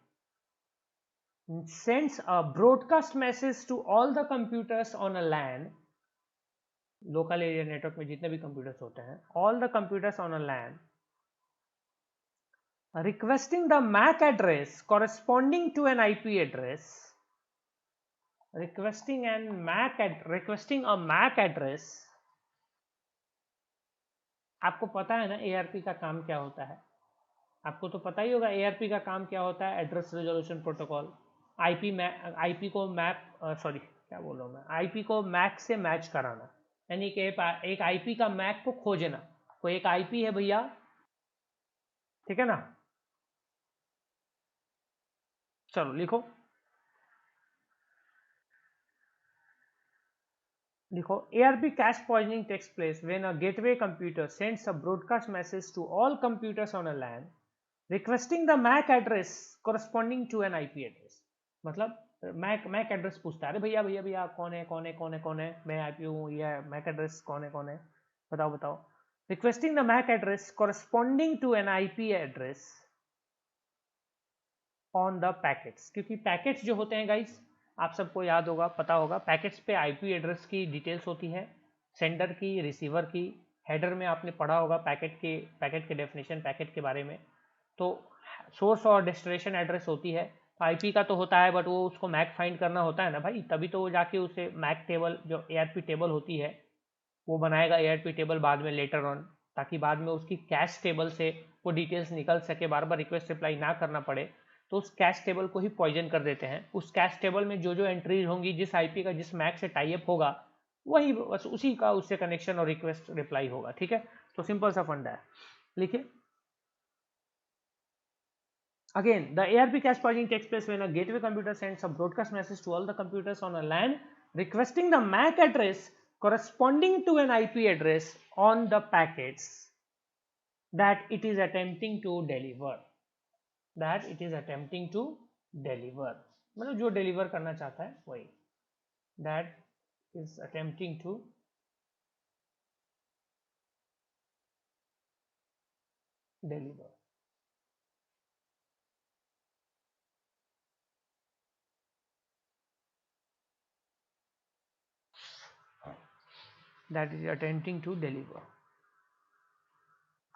sends a broadcast message to all the computers on a LAN, local area network में जितने भी computers होते हैं, all the computers on a LAN, requesting the MAC address corresponding to an IP address, requesting a MAC address। आपको पता है ना ARP का काम क्या होता है, आपको तो पता ही होगा ARP का काम क्या होता है, एड्रेस रेजोल्यूशन प्रोटोकॉल। IP को IP को MAC से मैच कराना, यानी कि एक IP का MAC को खोजना। कोई एक IP है भैया, ठीक है ना, चलो लिखो लिखो ARP cache poisoning takes place when a gateway computer sends a broadcast message to all computers on a LAN requesting the MAC address corresponding to an IP address. मतलब मैक एड्रेस पूछता है, अरे भैया भैया भैया कौन है कौन है कौन है कौन है, मैं आईपी हूँ, ये मैक एड्रेस कौन है बताओ बताओ. Requesting the MAC address corresponding to an IP address on the packets, क्योंकि पैकेट्स जो होते हैं गाइस आप सबको याद होगा पता होगा, पैकेट्स पे आईपी एड्रेस की डिटेल्स होती है, सेंडर की रिसीवर की. हेडर में आपने पढ़ा होगा पैकेट के डेफिनेशन, पैकेट के बारे में. तो सोर्स और डेस्टिनेशन एड्रेस होती है, आईपी का तो होता है बट वो उसको मैक फाइंड करना होता है ना भाई, तभी तो वो जाके उसे मैक टेबल जो एआरपी टेबल होती है वो बनाएगा एआरपी टेबल बाद में लेटर ऑन, ताकि बाद में उसकी कैश टेबल से वो डिटेल्स निकल सके, बार बार रिक्वेस्ट रिप्लाई ना करना पड़े. तो उस कैश टेबल को ही पॉइजन कर देते हैं. उस कैश टेबल में जो जो एंट्रीज होंगी, जिस आईपी का जिस मैक से टाई अप होगा, वही बस उसी का उससे कनेक्शन और रिक्वेस्ट रिप्लाई होगा. ठीक है, तो सिंपल सा फंडा है. लिखिए again, the ARP cache poisoning takes place when a gateway computer sends a broadcast message to all the computers on a LAN requesting the MAC address corresponding to an IP address on the packets that it is attempting to deliver. मतलब जो डिलीवर करना चाहता है वही. that is attempting to deliver. that is attempting to deliver.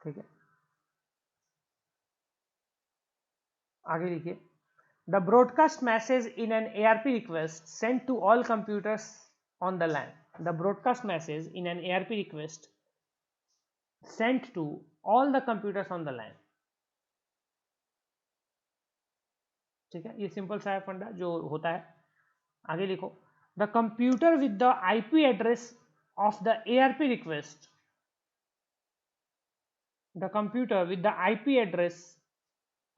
ठीक है, आगे लिखिए. The broadcast message in an ARP request sent to all computers on the LAN. The broadcast message in an ARP request sent to all the computers on the LAN. ठीक है, ये सिंपल सा है फंडा जो होता है. आगे लिखो. The computer with the IP address of the ARP request. The computer with the IP address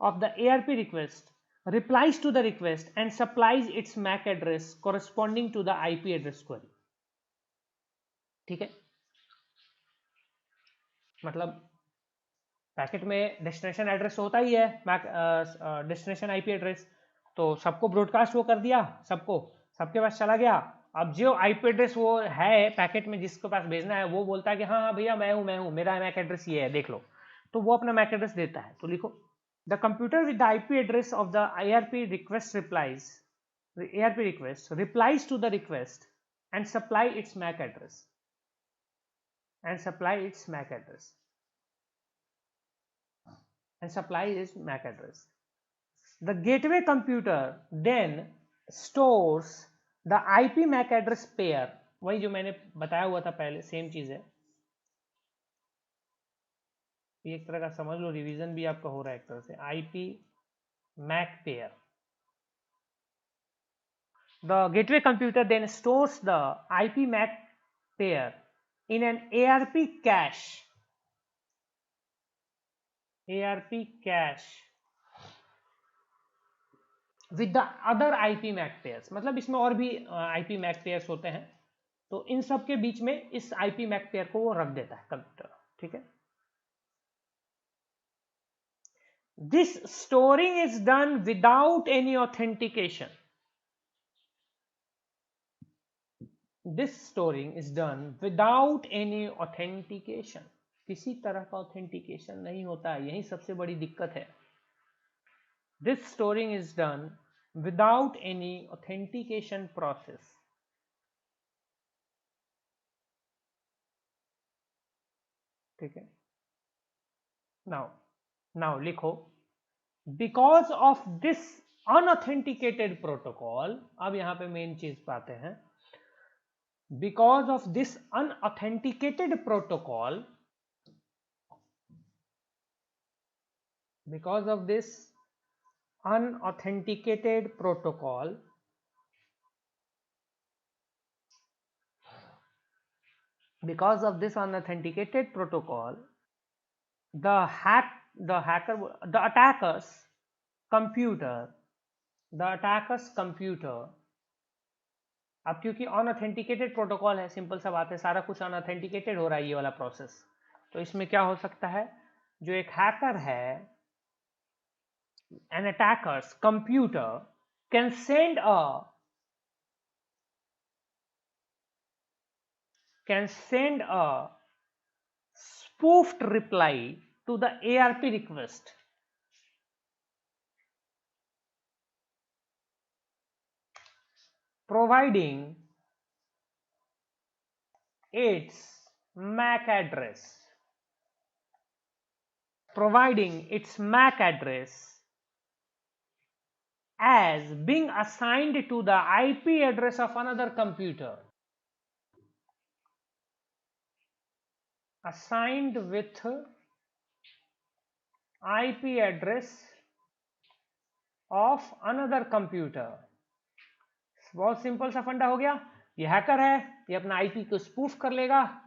of the ARP request replies to the request and supplies its MAC address corresponding to the IP address query. ठीक है, मतलब पैकेट में डेस्टिनेशन एड्रेस होता ही है, डेस्टिनेशन आईपी एड्रेस, तो सबको ब्रॉडकास्ट वो कर दिया, सबके पास चला गया. अब जो आईपी एड्रेस वो है पैकेट में जिसके पास भेजना है वो बोलता है कि हाँ हाँ भैया मैं हूँ मेरा मैक एड्रेस ये है देख लो, तो वो अपना मैक एड्रेस देता है. तो लिखो the computer with the IP address of the ARP request replies to the request and supply its MAC address and supply its MAC address. The gateway computer then stores the IP MAC address pair, वही जो मैंने बताया हुआ था पहले, सेम चीज है. एक तरह का समझ लो रिवीजन भी आपका हो रहा है एक तरह से. IP MAC pair. The gateway computer then stores the IP MAC pair in an ARP cache with the other IP MAC pairs. मतलब इसमें और भी IP MAC pairs होते हैं, तो इन सब के बीच में इस IP MAC pair को वो रख देता है कंप्यूटर. ठीक है, this storing is done without any authentication. किसी तरह का ऑथेंटिकेशन नहीं होता है, यही सबसे बड़ी दिक्कत है. This storing is done without any authentication process. ठीक है, now लिखो because of this unauthenticated protocol. अब यहां पे मेन चीज पाते हैं. Because of this unauthenticated protocol, because of this unauthenticated protocol, the attacker's computer the attackers computer. अब क्योंकि अनऑथेंटिकेटेड प्रोटोकॉल है, सिंपल सा बात है, सारा कुछ अनऑथेंटिकेटेड हो रहा है ये वाला प्रोसेस, तो इसमें क्या हो सकता है, जो एक हैकर है, an attacker's computer can send a spoofed reply to the ARP request, providing its MAC address, as being assigned to the IP address of another computer, assigned with IP address of another computer। बहुत सिंपल सा फंडा हो गया। ये हैकर है, ये अपना आईपी को स्पूफ कर लेगा,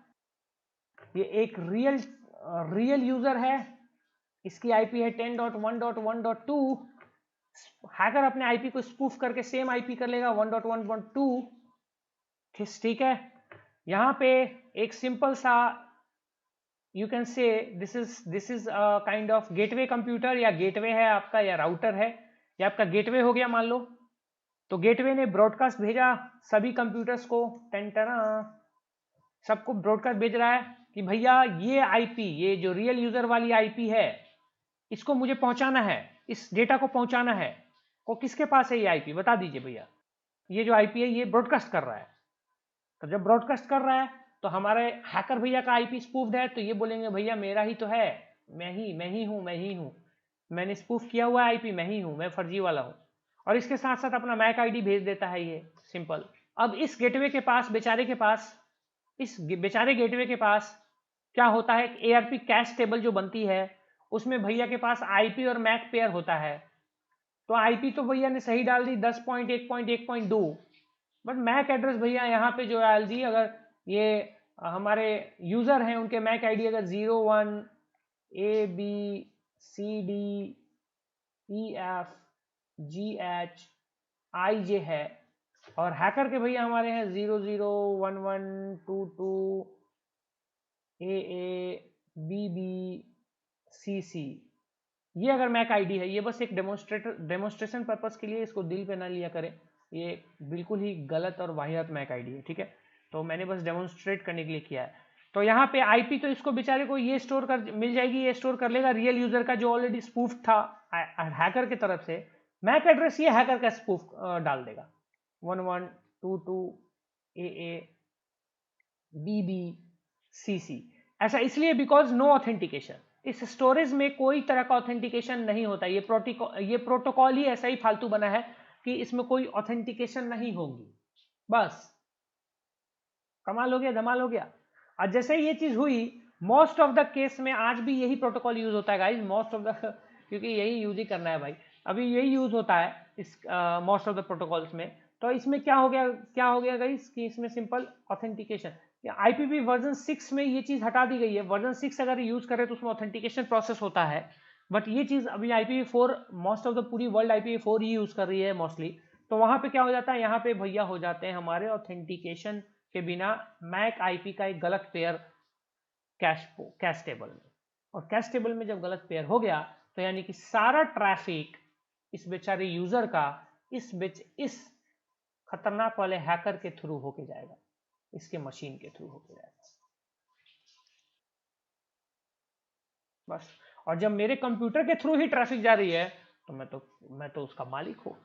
ये एक रियल यूजर है, इसकी आईपी है 10.1.1.2, हैकर अपने आईपी को स्पूफ करके सेम आईपी कर लेगा 1.1.2। ठीक है, यहां पे एक सिंपल सा you can say this is kind of gateway computer, या गेटवे है आपका, या राउटर है, या आपका गेटवे हो गया मान लो। तो गेटवे ने ब्रॉडकास्ट भेजा सभी कंप्यूटर्स को, टेंटना सबको ब्रॉडकास्ट भेज रहा है कि भैया ये आईपी, ये जो रियल यूजर वाली आईपी है, इसको मुझे पहुंचाना है, इस डेटा को पहुंचाना है। को किसके पास है ये आईपी, बता दीजिए भैया। ये जो आईपी है ये ब्रॉडकास्ट कर रहा है, तो जब ब्रॉडकास्ट कर रहा है तो हमारे हैकर भैया का आईपी स्पूफ्ड है, तो ये बोलेंगे भैया मेरा ही तो है, मैं ही हूं, मैंने स्पूफ किया हुआ आईपी, मैं ही हूं, मैं फर्जी वाला हूं। और इसके साथ साथ अपना मैक आईडी भेज देता है ये, सिंपल। अब इस गेटवे के पास, बेचारे के पास, इस बेचारे गेटवे के पास क्या होता है, एआरपी कैश टेबल जो बनती है उसमें भैया के पास आईपी और मैक पेयर होता है। तो आईपी तो भैया ने सही डाल दी 10.1.1.2, बट मैक एड्रेस भैया यहाँ पे जो डाल दी, अगर ये हमारे यूजर हैं उनके मैक आईडी अगर 01ABCDEFGHIJ है, और हैकर के भैया हमारे हैं 001122AA BBCC, ये अगर मैक आईडी है, ये बस एक डेमोन्स्ट्रेशन पर्पस के लिए, इसको दिल पे ना लिया करें, ये बिल्कुल ही गलत और वाहियात मैक आईडी है, ठीक है। तो मैंने बस डेमोन्स्ट्रेट करने के लिए किया है। तो यहाँ पे आईपी तो इसको बेचारे को ये स्टोर कर मिल जाएगी, ये स्टोर कर लेगा रियल यूजर का जो ऑलरेडी स्पूफ था हैकर की तरफ से। मैक एड्रेस ये हैकर का स्पूफ डाल देगा 1122AA BBCC। ऐसा इसलिए बिकॉज नो ऑथेंटिकेशन, इस स्टोरेज में कोई तरह का ऑथेंटिकेशन नहीं होता। ये प्रोटोकॉल ही ऐसा ही फालतू बना है कि इसमें कोई ऑथेंटिकेशन नहीं होगी, बस। कमाल हो गया, धमाल हो गया। और जैसे ही ये चीज हुई, मोस्ट ऑफ द केस में आज भी यही प्रोटोकॉल यूज होता है गाइस, मोस्ट ऑफ द क्योंकि यही यूज ही करना है भाई, अभी यही यूज होता है इस मोस्ट ऑफ द प्रोटोकॉल्स में। तो इसमें क्या हो गया गाइस कि इसमें सिंपल ऑथेंटिकेशन, आईपीवी वर्जन 6 में ये चीज हटा दी गई है। वर्जन 6 अगर यूज करें तो उसमें ऑथेंटिकेशन प्रोसेस होता है, बट ये चीज अभी IPv4, मोस्ट ऑफ द पूरी वर्ल्ड IPv4 ही यूज कर रही है मोस्टली। तो वहां पे क्या हो जाता है, यहाँ पे भैया हो जाते हैं हमारे ऑथेंटिकेशन के बिना मैक आईपी का एक गलत पेयर कैश टेबल में। और कैश टेबल में जब गलत पेयर हो गया तो यानी कि सारा ट्रैफिक इस बेचारे यूजर का इस खतरनाक वाले हैकर के थ्रू होके जाएगा, इसके मशीन के थ्रू होके जाएगा, बस। और जब मेरे कंप्यूटर के थ्रू ही ट्रैफिक जा रही है तो मैं तो उसका मालिक हूँ,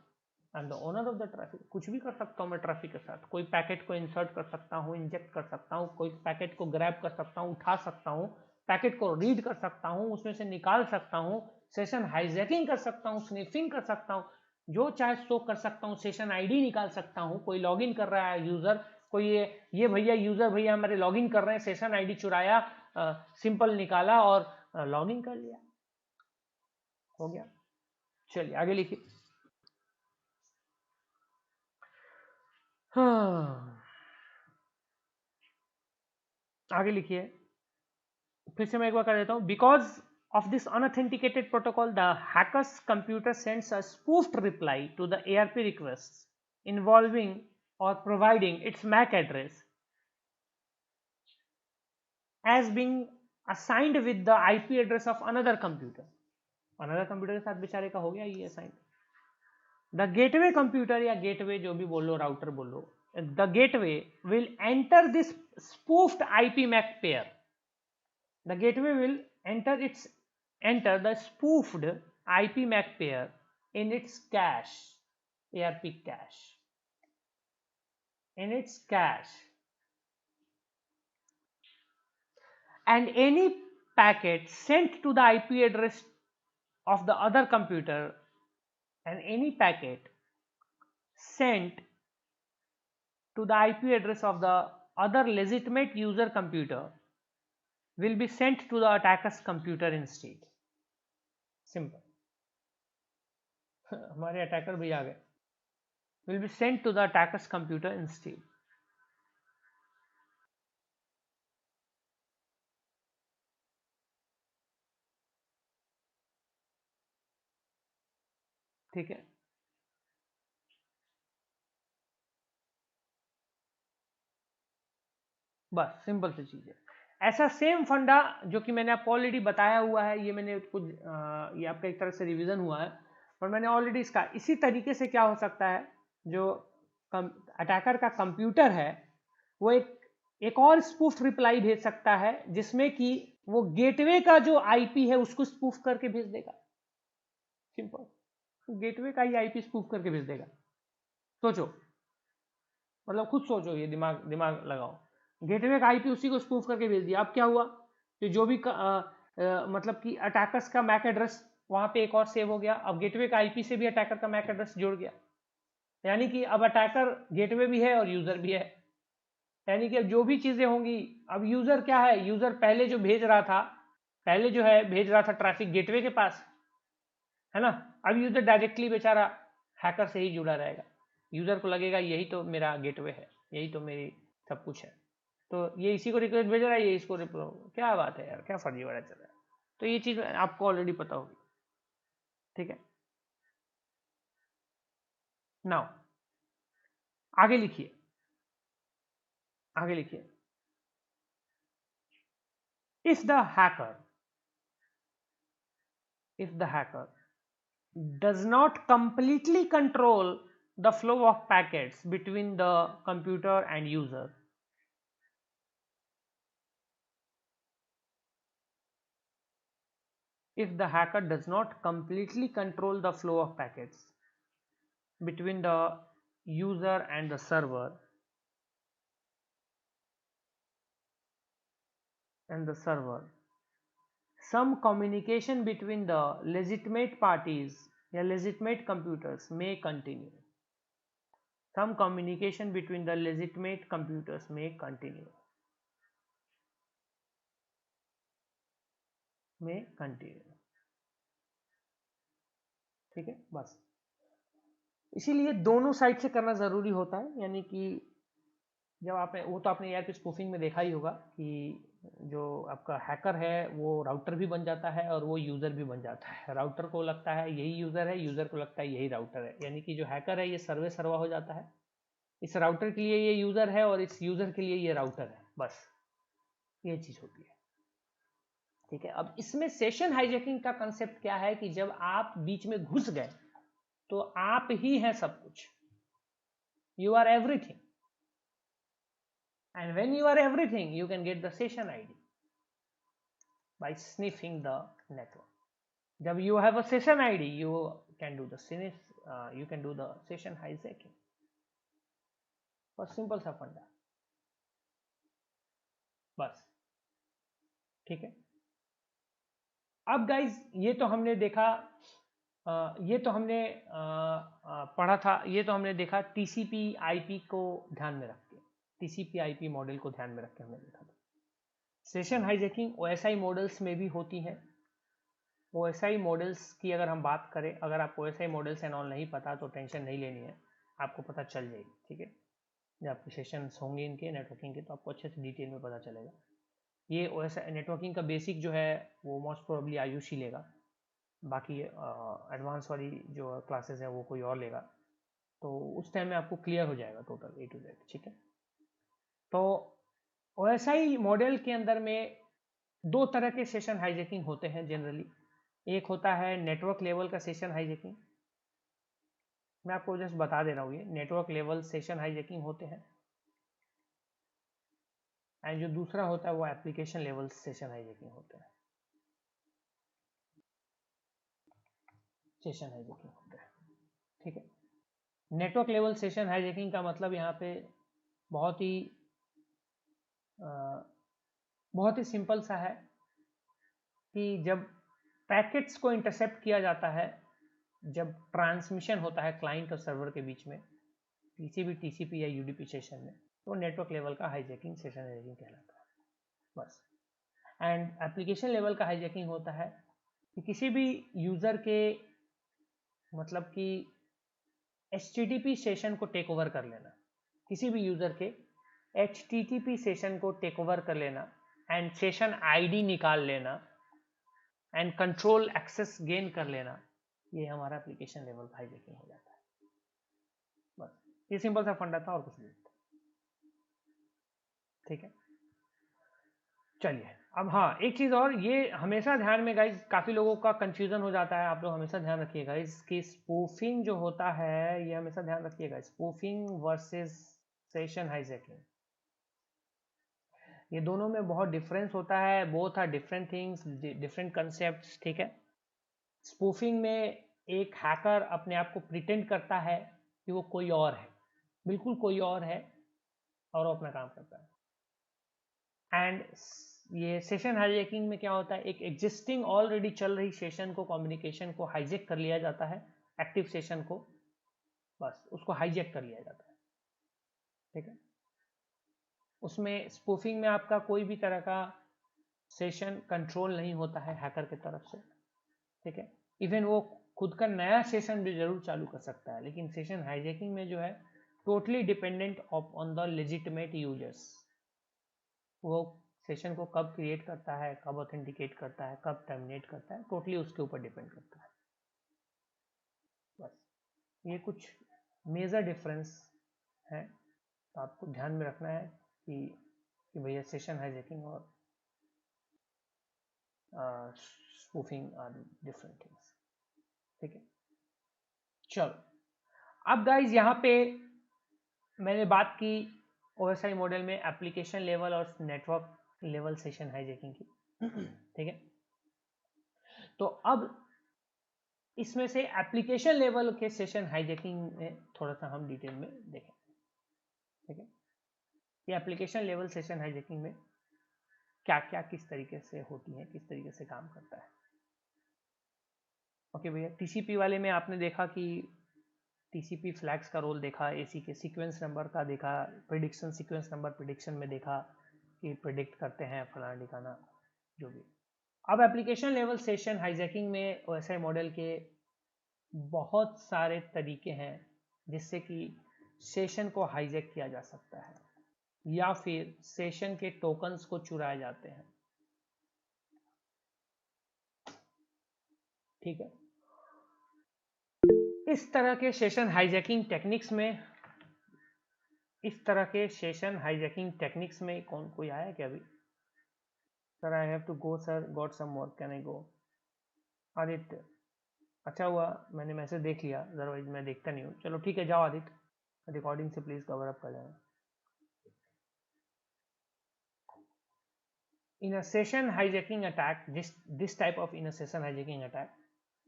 I am the owner of the traffic. कुछ भी कर सकता हूँ मैं ट्रैफिक के साथ, कोई पैकेट को इंसर्ट कर सकता हूँ, इंजेक्ट कर सकता हूँ, कोई पैकेट को ग्रैब कर सकता हूँ, उठा सकता हूँ, पैकेट को रीड कर सकता हूँ, उसमें से निकाल सकता हूँ, सेशन हाईजैकिंग कर सकता हूँ, स्निफिंग कर सकता हूँ, जो चाहे सो कर सकता हूँ, सेशन आईडी निकाल सकता हूँ। कोई लॉगिन कर रहा है यूजर, कोई ये भैया यूजर भैया हमारे लॉगिन कर रहे हैं, सेशन आईडी चुराया, सिंपल निकाला और लॉगिन कर लिया, हो गया। चलिए आगे लिखिए। हाँ, आगे लिखिए, फिर से मैं एक बार कर देता हूं। Because of this unauthenticated protocol, the hacker's computer sends a spoofed reply to the ARP requests involving or providing its MAC address as being assigned with the IP address of another computer. Another computer के साथ बेचारे का हो गया ये assigned. The gateway computer या gateway जो भी बोलो, router बोलो, the gateway will enter this spoofed IP MAC pair. The gateway will enter the spoofed IP MAC pair in its cache, ARP cache, in its cache, and any packet sent to the IP address of the other computer, and any packet sent to the IP address of the other legitimate user computer will be sent to the attacker's computer instead. Simple. हमारे अटैकर भी आ गए. Will be sent to the attacker's computer instead. ठीक है. बस सिंपल सी चीज है. ऐसा सेम फंडा जो कि मैंने आपको ऑलरेडी बताया हुआ है, ये मैंने कुछ ये आपका एक तरह से रिवीजन हुआ है, पर मैंने ऑलरेडी इसका इसी तरीके से क्या हो सकता है, जो अटैकर का कंप्यूटर है वो एक और स्पूफ रिप्लाई भेज सकता है जिसमें कि वो गेटवे का जो आईपी है उसको स्पूफ करके भेज देगा. सिंपल. गेटवे का ही आईपी स्पूफ करके भेज देगा. सोचो, मतलब खुद सोचो, ये दिमाग लगाओ. गेटवे का आईपी उसी को स्पूफ करके भेज दिया. अब क्या हुआ कि जो भी मतलब कि अटैकर्स का मैक एड्रेस वहां पे एक और सेव हो गया. अब गेटवे का आईपी से भी अटैकर का मैक एड्रेस जुड़ गया. यानी कि अब अटैकर गेटवे भी है और यूजर भी है. यानी कि अब जो भी चीजें होंगी, अब यूजर क्या है, यूजर पहले जो भेज रहा था, पहले जो है भेज रहा था ट्रैफिक गेटवे के पास, है ना. अब यूजर डायरेक्टली बेचारा हैकर से ही जुड़ा रहेगा. यूजर को लगेगा यही तो मेरा गेटवे है, यही तो मेरी सब कुछ है, तो ये इसी को रिक्वेस्ट भेज रहा है, ये इसको क्या बात है यार, क्या फर्जीवाड़ा चल रहा है. तो ये चीज आपको ऑलरेडी पता होगी. ठीक है. नाउ आगे लिखिए, आगे लिखिए. If the hacker does not completely control the flow of packets between the computer and user, if the hacker does not completely control the flow of packets between the user and the server, some communication between the legitimate parties या legitimate computers may continue. Some communication between the legitimate computers may continue. ठीक है. बस इसीलिए दोनों साइड से करना जरूरी होता है. यानी कि जब आपने वो तो आपने यार स्पूफिंग में देखा ही होगा कि जो आपका हैकर है वो राउटर भी बन जाता है और वो यूजर भी बन जाता है. राउटर को लगता है यही यूजर है, यूजर को लगता है यही राउटर है. यानी कि जो हैकर है ये सर्वे सर्वा हो जाता है. इस राउटर के लिए ये यूजर है और इस यूजर के लिए ये राउटर है. बस ये चीज होती है. ठीक है. अब इसमें सेशन हाईजैकिंग का कंसेप्ट क्या है कि जब आप बीच में घुस गए तो आप ही हैं सब कुछ. You are everything. And when you are everything, you can get the session ID by sniffing the network. जब you have a session ID, you can do the session hijacking. और सिंपल सा फंडा. बस. ठीक है. अब गाइज ये तो हमने देखा, ये तो हमने पढ़ा था, ये तो हमने देखा TCP IP को ध्यान में रख के, TCP IP मॉडल को ध्यान में रख के हमने देखा था. सेशन हाईजैकिंग OSI मॉडल्स में भी होती है. OSI मॉडल्स की अगर हम बात करें, अगर आप OSI मॉडल्स एंड ऑल नहीं पता तो टेंशन नहीं लेनी है, आपको पता चल जाएगी. ठीक है. जब आपके सेशंस होंगे इनके नेटवर्किंग के तो आपको अच्छे से डिटेल में पता चलेगा. ये नेटवर्किंग का बेसिक जो है वो मोस्ट प्रोबेबली आयुष ही लेगा, बाकी एडवांस वाली जो क्लासेस है वो कोई और लेगा, तो उस टाइम में आपको क्लियर हो जाएगा टोटल A to Z, ठीक है। तो OSI मॉडल के अंदर में दो तरह के सेशन हाईजैकिंग होते हैं जनरली। एक होता है नेटवर्क लेवल का सेशन हाईजैकिंग, मैं आपको जस्ट बता दे रहा हूँ, ये नेटवर्क लेवल सेशन हाईजैकिंग होते हैं, एंड जो दूसरा होता है वो एप्लीकेशन लेवल सेशन हाईजैकिंग होते हैं, ठीक है। नेटवर्क लेवल सेशन हाईजैकिंग का मतलब यहाँ पे बहुत ही सिंपल सा है कि जब पैकेट्स को इंटरसेप्ट किया जाता है, जब ट्रांसमिशन होता है क्लाइंट और सर्वर के बीच में किसी भी TCP या UDP सेशन में, तो नेटवर्क लेवल का हाईजैकिंग सेशन हाईजैकिंग कहलाता है बस। एंड एप्लीकेशन लेवल का हाईजैकिंग होता है कि किसी भी यूज़र के मतलब कि HTTP सेशन को टेक ओवर कर लेना, किसी भी यूज़र के HTTP सेशन को टेक ओवर कर लेना एंड सेशन ID निकाल लेना एंड कंट्रोल एक्सेस गेन कर लेना, ये हमारा एप्लीकेशन लेवल का हाईजैकिंग हो जाता है बस। ये सिंपल सा फंडा था और कुछ नहीं, ठीक है। चलिए अब हाँ, एक चीज़ और, ये हमेशा ध्यान में गाइज, काफ़ी लोगों का कंफ्यूजन हो जाता है, आप लोग हमेशा ध्यान रखिएगा इसकी, स्पूफिंग जो होता है ये हमेशा ध्यान रखिएगा, स्पूफिंग वर्सेस सेशन हाईजैकिंग, ये दोनों में बहुत डिफरेंस होता है, both are different things, different concepts, ठीक है। स्पूफिंग में एक हैकर अपने आप को प्रिटेंड करता है कि वो कोई और है, बिल्कुल कोई और है, और वो अपना काम करता है। एंड ये सेशन हाईजैकिंग में क्या होता है, एक एग्जिस्टिंग ऑलरेडी चल रही सेशन को, कम्युनिकेशन को हाईजैक कर लिया जाता है, एक्टिव सेशन को, बस उसको हाईजैक कर लिया जाता है, ठीक है। उसमें स्पूफिंग में आपका कोई भी तरह का सेशन कंट्रोल नहीं होता है हैकर की तरफ से, ठीक है। इवन वो खुद का नया सेशन भी जरूर चालू कर सकता है, लेकिन सेशन हाईजैकिंग में जो है totally dependent on the legitimate users, वो सेशन को कब क्रिएट करता है, कब ऑथेंटिकेट करता है, कब टर्मिनेट करता है, टोटली उसके ऊपर डिपेंड करता है बस। ये कुछ मेजर डिफरेंस है, तो आपको ध्यान में रखना है कि भैया सेशन हाईजैकिंग और स्पूफिंग आर डिफरेंट थिंग्स, ठीक है। चलो अब गाइज यहाँ पे मैंने बात की OSI मॉडल में एप्लीकेशन लेवल और नेटवर्क लेवल सेशन हाईजैकिंग की, ठीक है। तो अब इसमें से एप्लीकेशन लेवल के सेशन हाईजैकिंग में थोड़ा सा हम डिटेल में देखें, ठीक है। ये एप्लीकेशन लेवल सेशन हाईजैकिंग में क्या क्या किस तरीके से होती है, किस तरीके से काम करता है। ओके भैया, TCP वाले में आपने देखा कि TCP फ्लैग्स का रोल देखा, AC के सीक्वेंस नंबर का देखा, प्रिडिक्शन सीक्वेंस नंबर प्रिडिक्शन में देखा कि प्रिडिक्ट करते हैं फलाना ठिकाना जो भी। अब एप्लीकेशन लेवल सेशन हाईजैकिंग में OSI मॉडल के बहुत सारे तरीके हैं जिससे कि सेशन को हाईजैक किया जा सकता है या फिर सेशन के टोकन्स को चुराए जाते हैं, ठीक है। इस तरह के सेशन हाईजैकिंग टेक्निक्स में कौन कोई आया क्या अभी? Sir I have to go sir, got some work, can I go? Aditya, अच्छा हुआ मैंने मैसेज देख लिया, अदरवाइज मैं देखता नहीं हूँ। चलो ठीक है, जाओ आदित्य, रिकॉर्डिंग से प्लीज कवर अप कर लेना। In a session hijacking attack, this type of in a session hijacking attack,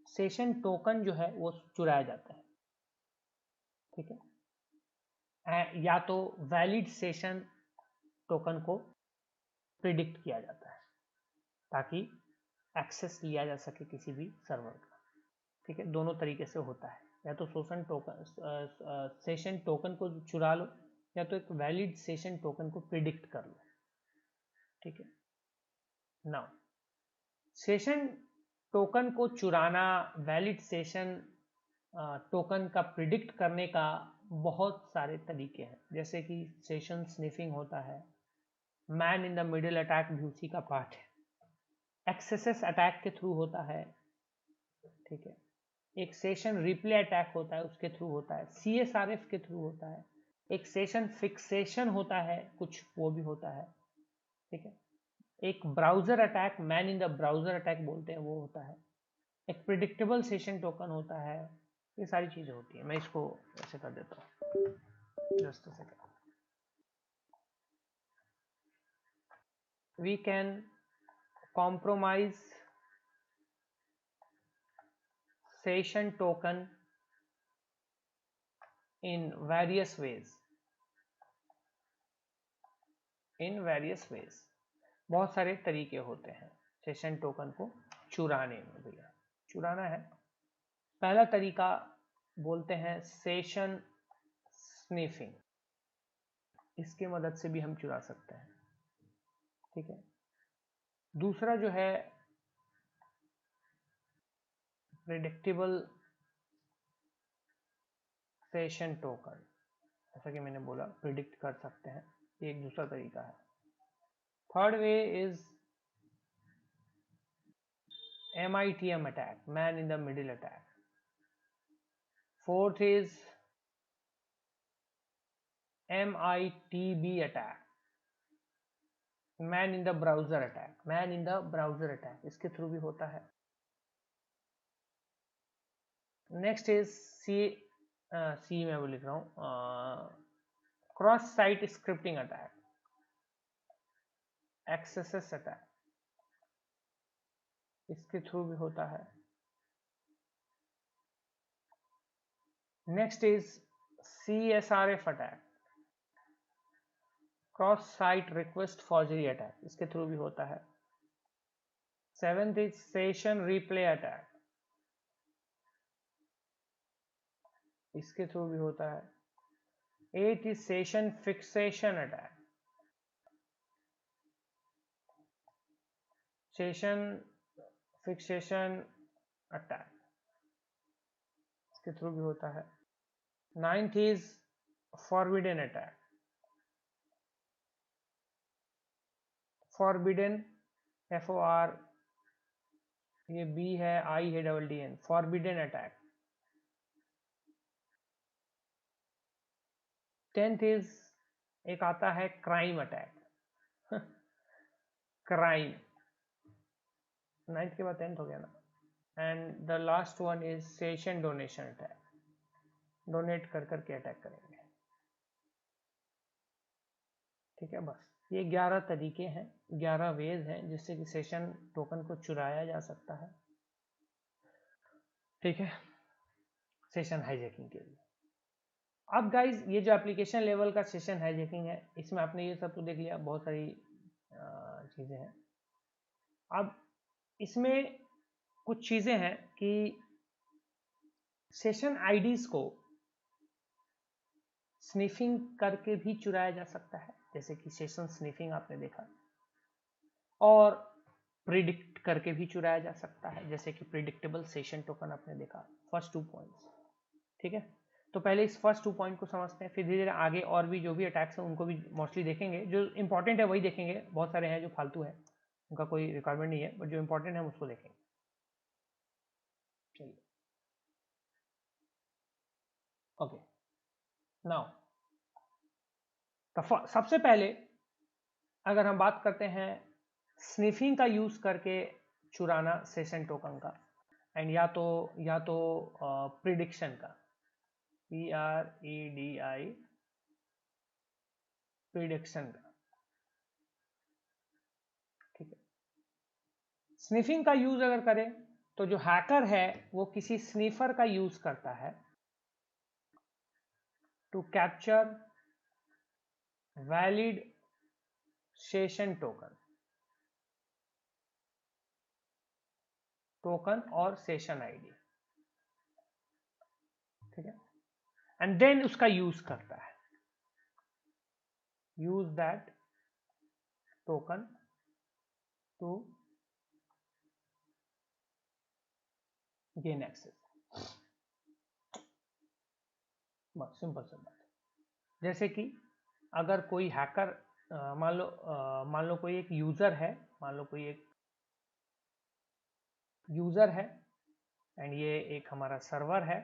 session token जो है वो चुराया जाता है, ठीक है। या तो वैलिड सेशन टोकन को प्रिडिक्ट किया जाता है ताकि एक्सेस लिया जा सके किसी भी सर्वर का, ठीक है। दोनों तरीके से होता है, या तो सेशन टोकन को चुरा लो, या तो एक वैलिड सेशन टोकन को प्रिडिक्ट कर लो, ठीक है। नाउ सेशन टोकन को चुराना, वैलिड सेशन टोकन का प्रिडिक्ट करने का बहुत सारे तरीके हैं, जैसे कि सेशन स्निफिंग होता है, man in the middle attack भी उसी का पार्ट है। एक्सेस अटैक के थ्रू होता है, ठीक है। एक सेशन रिप्ले अटैक होता है, उसके थ्रू होता है। CSRF के थ्रू होता है। एक सेशन फिक्सेशन होता है कुछ, वो भी होता है, ठीक है। एक browser attack, man in the browser attack बोलते हैं, वो होता है। एक प्रिडिक्टेबल सेशन टोकन होता है। ये सारी चीजें होती है। मैं इसको ऐसे कर देता हूँ, just a second. We can compromise session token in various ways, बहुत सारे तरीके होते हैं सेशन टोकन को चुराने में। भैया चुराना है, पहला तरीका बोलते हैं सेशन स्निफिंग। इसकी मदद से भी हम चुरा सकते हैं, ठीक है। दूसरा जो है प्रेडिक्टेबल सेशन टोकन, जैसा कि मैंने बोला प्रिडिक्ट कर सकते हैं, ये एक दूसरा तरीका है। Third way is MITM attack, man in the middle attack. Fourth is MITB attack, man in the browser attack, इसके थ्रू भी होता है। नेक्स्ट इज सी मैं वो लिख रहा हूँ, cross site scripting attack, XSS attack, इसके थ्रू भी होता है। Next is CSRF attack, cross site request forgery attack, इसके थ्रू भी होता है। Seventh is session replay attack, इसके थ्रू भी होता है। 8 is session fixation attack, session fixation attack, इसके थ्रू भी होता है। 9th is forbidden attack, forbidden FOR, ये B है, I है, DDN, forbidden attack. 10th is एक आता है क्राइम अटैक, क्राइम, 9th के बाद 10th हो गया ना। And the last one is session donation attack, donate कर करके अटैक करेंगे, ठीक है। बस ये 11 तरीके हैं, 11 वेज हैं जिससे कि सेशन टोकन को चुराया जा सकता है, ठीक है, सेशन हाईजैकिंग के लिए। अब गाइज ये जो एप्लीकेशन लेवल का सेशन हाईजैकिंग है, इसमें आपने ये सब तो देख लिया, बहुत सारी चीजें हैं। अब इसमें कुछ चीजें हैं कि सेशन आईडीज को स्निफिंग करके भी चुराया जा सकता है, जैसे कि सेशन स्निफिंग आपने देखा, और प्रिडिक्ट करके भी चुराया जा सकता है, जैसे कि प्रिडिक्टेबल सेशन टोकन आपने देखा। फर्स्ट 2 पॉइंट्स, ठीक है। तो पहले इस फर्स्ट 2 पॉइंट को समझते हैं, फिर धीरे धीरे आगे और भी जो भी अटैक्स हैं उनको भी मोस्टली देखेंगे। जो इंपॉर्टेंट है वही देखेंगे, बहुत सारे हैं जो फालतू है, उनका कोई रिक्वायरमेंट नहीं है, बट जो इंपॉर्टेंट है उसको देखेंगे। चलिए, ओके। नाउ सबसे पहले अगर हम बात करते हैं स्निफिंग का यूज करके चुराना सेशन टोकन का, एंड या तो प्रिडिक्शन का, PREDI, प्रिडिक्शन का, ठीक है। स्निफिंग का यूज अगर करें तो जो हैकर है वो किसी स्निफर का यूज करता है to capture valid session token और सेशन आईडी, ठीक है, एंड देन उसका यूज करता है, use that token to gain access. बस सिंपल सा बात। जैसे कि अगर कोई हैकर मान लो कोई एक यूजर है, मान लो कोई एक यूजर है एंड ये एक हमारा सर्वर है।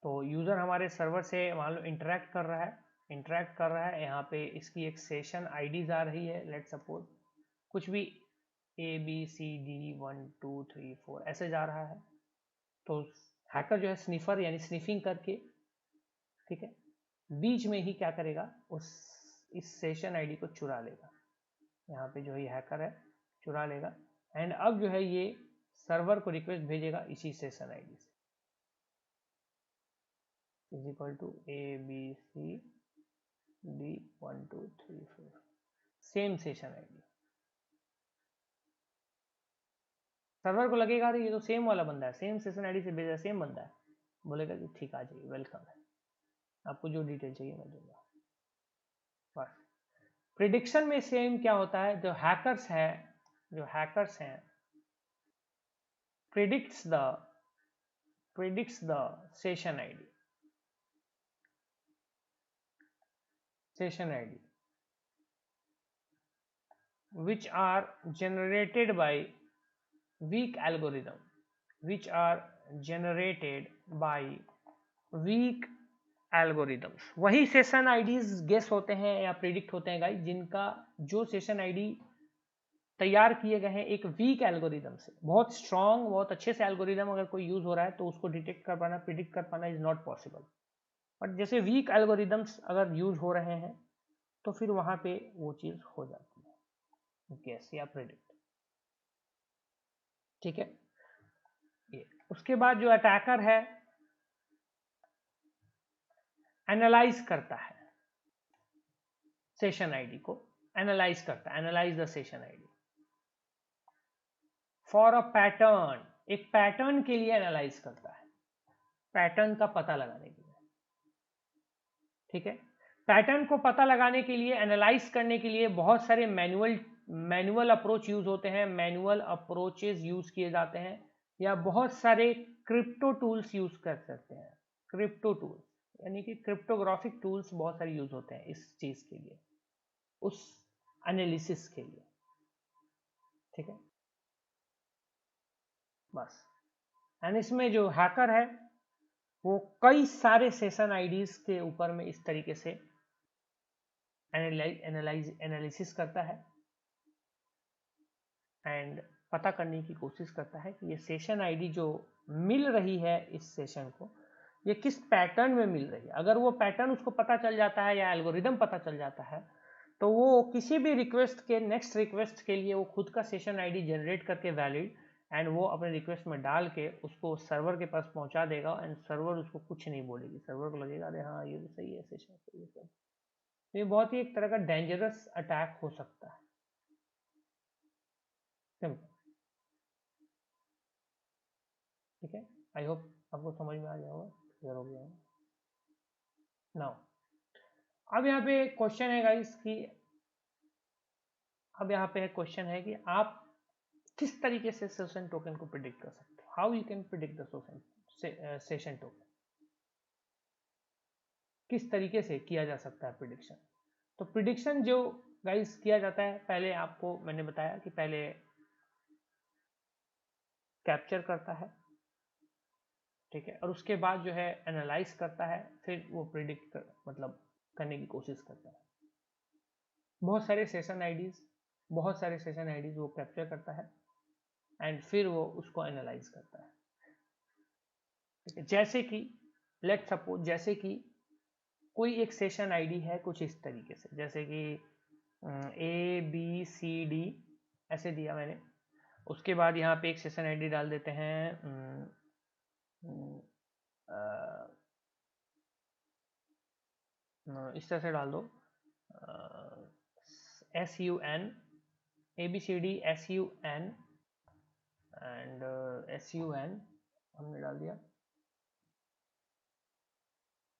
तो यूजर हमारे सर्वर से मान लो इंटरेक्ट कर रहा है, यहाँ पे इसकी एक सेशन आईडीज आ रही है, लेट सपोज कुछ भी ABCD 1 2 3 4 ऐसे जा रहा है। तो हैकर जो है स्निफर यानी स्निफिंग करके, ठीक है, बीच में ही क्या करेगा, इस सेशन आईडी को चुरा लेगा। यहाँ पे जो है हैकर है, चुरा लेगा एंड अब जो है ये सर्वर को रिक्वेस्ट भेजेगा इसी सेशन आईडी से, is equal to ABCD 1 2 3 4 same session ID. Server को लगेगा अरे ये तो सेम वाला बंदा है, सेम सेशन आईडी से भेजा, सेम बंदा है, बोलेगा कि ठीक आ जाइए, वेलकम है, आपको जो डिटेल चाहिए मैं दूंगा। बस प्रिडिक्शन में सेम क्या होता है, जो हैकर्स हैं predicts the session ID which are generated by weak algorithms। वही सेशन आईडीज गेस होते हैं या प्रिडिक्ट होते हैं गाइस, जिनका जो सेशन आईडी तैयार किए गए हैं एक वीक एल्गोरिदम से। बहुत स्ट्रॉन्ग, बहुत अच्छे से एल्गोरिदम अगर कोई यूज हो रहा है तो उसको डिटेक्ट कर पाना, प्रिडिक्ट कर पाना इज नॉट पॉसिबल। बट जैसे वीक एल्गोरिदम्स अगर यूज हो रहे हैं तो फिर वहां पे वो चीज हो जाती है, गेस या प्रिडिक्ट, ठीक है। ये उसके बाद जो अटैकर है एनालाइज करता है सेशन आईडी को, analyse the session ID for a pattern, एक पैटर्न के लिए एनालाइज करता है, पैटर्न का पता लगाने के लिए, ठीक है। पैटर्न को पता लगाने के लिए, एनालाइज करने के लिए बहुत सारे मैनुअल अप्रोच यूज होते हैं, मैनुअल अप्रोचेस यूज किए जाते हैं, या बहुत सारे क्रिप्टो टूल्स यूज कर सकते हैं। क्रिप्टो टूल्स यानी कि क्रिप्टोग्राफिक टूल्स बहुत सारे यूज होते हैं इस चीज के लिए, उस एनालिसिस के लिए, ठीक है। बस एंड इसमें जो हैकर है वो कई सारे सेशन आईडीज के ऊपर में इस तरीके से एनालिसिस करता है एंड पता करने की कोशिश करता है कि ये सेशन आईडी जो मिल रही है इस सेशन को, ये किस पैटर्न में मिल रही है। अगर वो पैटर्न उसको पता चल जाता है या एल्गोरिदम पता चल जाता है तो वो किसी भी रिक्वेस्ट के नेक्स्ट रिक्वेस्ट के लिए वो खुद का सेशन आईडी जनरेट करके वैलिड एंड वो अपने रिक्वेस्ट में डाल के उसको सर्वर के पास पहुंचा देगा एंड सर्वर उसको कुछ नहीं बोलेगी। सर्वर को लगेगा अरे हाँ ये तो सही है, सेशन सही है सब। तो ये बहुत ही एक तरह का डेंजरस अटैक हो सकता है। सिंपल, ठीक है। आई होप आपको समझ में आ गया होगा, क्लियर हो गया होगा। नाउ अब यहाँ पे क्वेश्चन है गाइस कि कि आप किस तरीके से सेशन टोकन को प्रिडिक्ट कर सकते हो, how you can predict the session token, किस तरीके से किया जा सकता है प्रिडिक्शन। तो प्रिडिक्शन जो गाइस किया जाता है, पहले आपको मैंने बताया कि पहले कैप्चर करता है, ठीक है, और उसके बाद जो है एनालाइज करता है, फिर वो प्रिडिक्ट मतलब करने की कोशिश करता है। बहुत सारे सेशन आईडीज वो कैप्चर करता है एंड फिर वो उसको एनालाइज करता है, ठीक है। जैसे कि लेट सपोज, जैसे कि कोई एक सेशन आईडी है कुछ इस तरीके से, जैसे कि ABCD ऐसे दिया मैंने। उसके बाद यहाँ पे एक सेशन आईडी डाल देते हैं इस तरह से डाल दो SUN ABCD SUN and SUN हमने डाल दिया।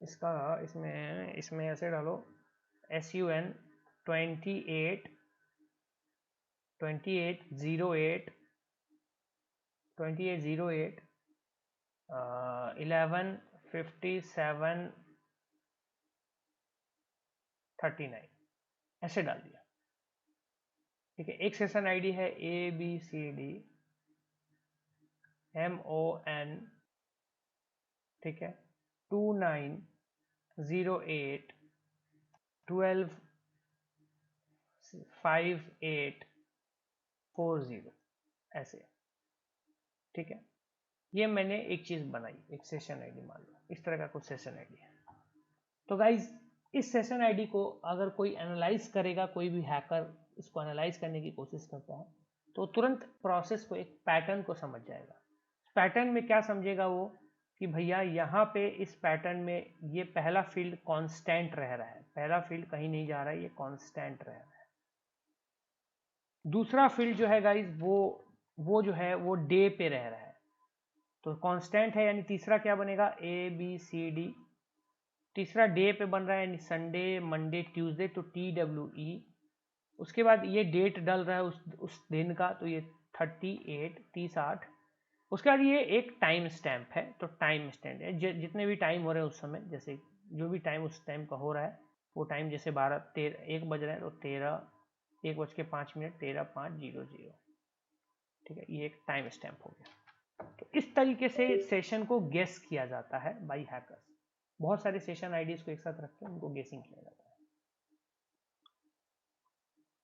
इसका इसमें ऐसे डालो SUN 28 28 08 11 57 39, ऐसे डाल दिया, ठीक है। एक सेशन आईडी है ABCDMON, ठीक है, 2908125840 ऐसे, ठीक है। ये मैंने एक चीज बनाई, एक सेशन आईडी मान लो, इस तरह का कुछ सेशन आईडी है। तो गाइज इस सेशन आईडी को अगर कोई एनालाइज करेगा, कोई भी हैकर इसको एनालाइज करने की कोशिश करता है, तो तुरंत प्रोसेस को, एक पैटर्न को समझ जाएगा। पैटर्न में क्या समझेगा वो, कि भैया यहाँ पे इस पैटर्न में ये पहला फील्ड कांस्टेंट रह रहा है, पहला फील्ड कहीं नहीं जा रहा है, ये कांस्टेंट रह रहा है। दूसरा फील्ड जो है गाइज वो जो है वो डे पे रह रहा है, तो कांस्टेंट है, यानी तीसरा क्या बनेगा, ABCD। तीसरा डे पे बन रहा है, यानी संडे, मंडे, ट्यूसडे, तो TWE। उसके बाद ये डेट डल रहा है उस दिन का, तो ये 38 30 उसके बाद ये एक टाइम स्टैम्प है, तो टाइम स्टैम्प है जितने भी टाइम हो रहे हैं उस समय, जैसे जो भी टाइम उस टाइम का हो रहा है, वो टाइम जैसे 1 बज रहा है तो 1:05 13:05:00, ठीक है, ये एक टाइम स्टैम्प हो गया। तो इस तरीके से सेशन को गेस किया जाता है बाई हैकर्स। बहुत सारे सेशन आईडीज को एक साथ रख के उनको गेसिंग किया जाता है,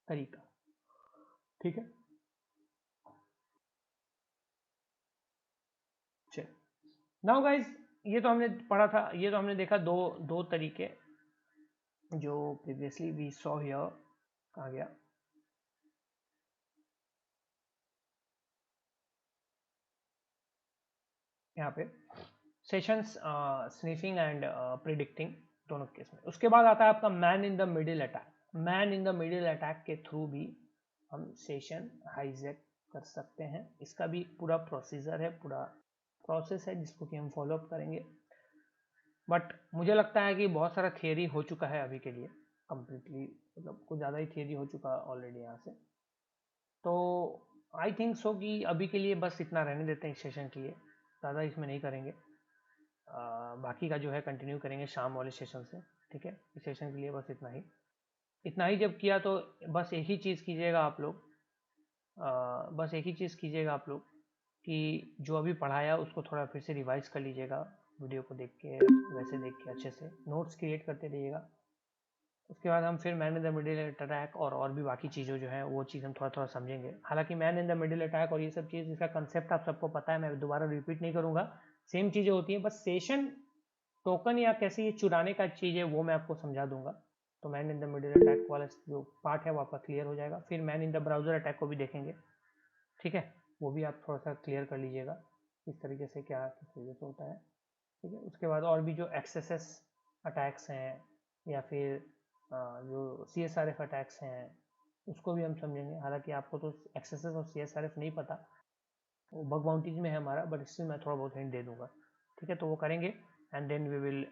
तरीका, ठीक है। चलिए, नाउ गाइज ये तो हमने पढ़ा था, ये तो हमने देखा दो तरीके जो प्रीवियसली वी सॉ हियर। कहा गया, यहाँ पे सेशंस स्निफिंग एंड प्रिडिक्टिंग दोनों केस में। उसके बाद आता है आपका man in the middle attack. Man in the middle attack के थ्रू भी हम सेशन हाईजैक कर सकते हैं। इसका भी पूरा प्रोसीजर है, पूरा प्रोसेस है जिसको कि हम फॉलो अप करेंगे। बट मुझे लगता है कि बहुत सारा थियरी हो चुका है अभी के लिए, कंप्लीटली मतलब कुछ ज़्यादा ही थियरी हो चुका है ऑलरेडी यहाँ से। तो आई थिंक सो कि अभी के लिए बस इतना रहने देते हैं इस सेशन के लिए, ज़्यादा इसमें नहीं करेंगे। बाकी का जो है कंटिन्यू करेंगे शाम वाले सेशन से, ठीक है। इस सेशन के लिए बस इतना ही जब किया तो बस एक ही चीज़ कीजिएगा आप लोग, बस एक ही चीज़ कीजिएगा आप लोग कि जो अभी पढ़ाया उसको थोड़ा फिर से रिवाइज कर लीजिएगा, वीडियो को देख के, वैसे देख के अच्छे से नोट्स क्रिएट करते रहिएगा। उसके बाद हम फिर man in the middle attack और भी बाकी चीज़ें जो हैं वो चीज़ हम थोड़ा थोड़ा समझेंगे। हालांकि man in the middle attack और ये सब चीज़, इसका कंसेप्ट आप सबको पता है, मैं दोबारा रिपीट नहीं करूँगा, सेम चीज़ें होती हैं, बस सेशन टोकन या कैसे ये चुराने का चीज़ है वो मैं आपको समझा दूंगा। तो man in the middle attack वाला जो पार्ट है वो आपका क्लियर हो जाएगा। फिर man in the browser attack को भी देखेंगे, ठीक है, वो भी आप थोड़ा सा क्लियर कर लीजिएगा किस तरीके से क्या किस तरीके से होता है, ठीक है। उसके बाद और भी जो एक्सेस अटैक्स हैं या फिर जो CSRF अटैक्स हैं उसको भी हम समझेंगे। हालांकि आपको तो एक्सेस और CSRF नहीं पता, वो बग बाउंटीज में है हमारा, बट इससे मैं थोड़ा बहुत हिंट दे दूंगा, ठीक है। तो वो करेंगे एंड देन वी विल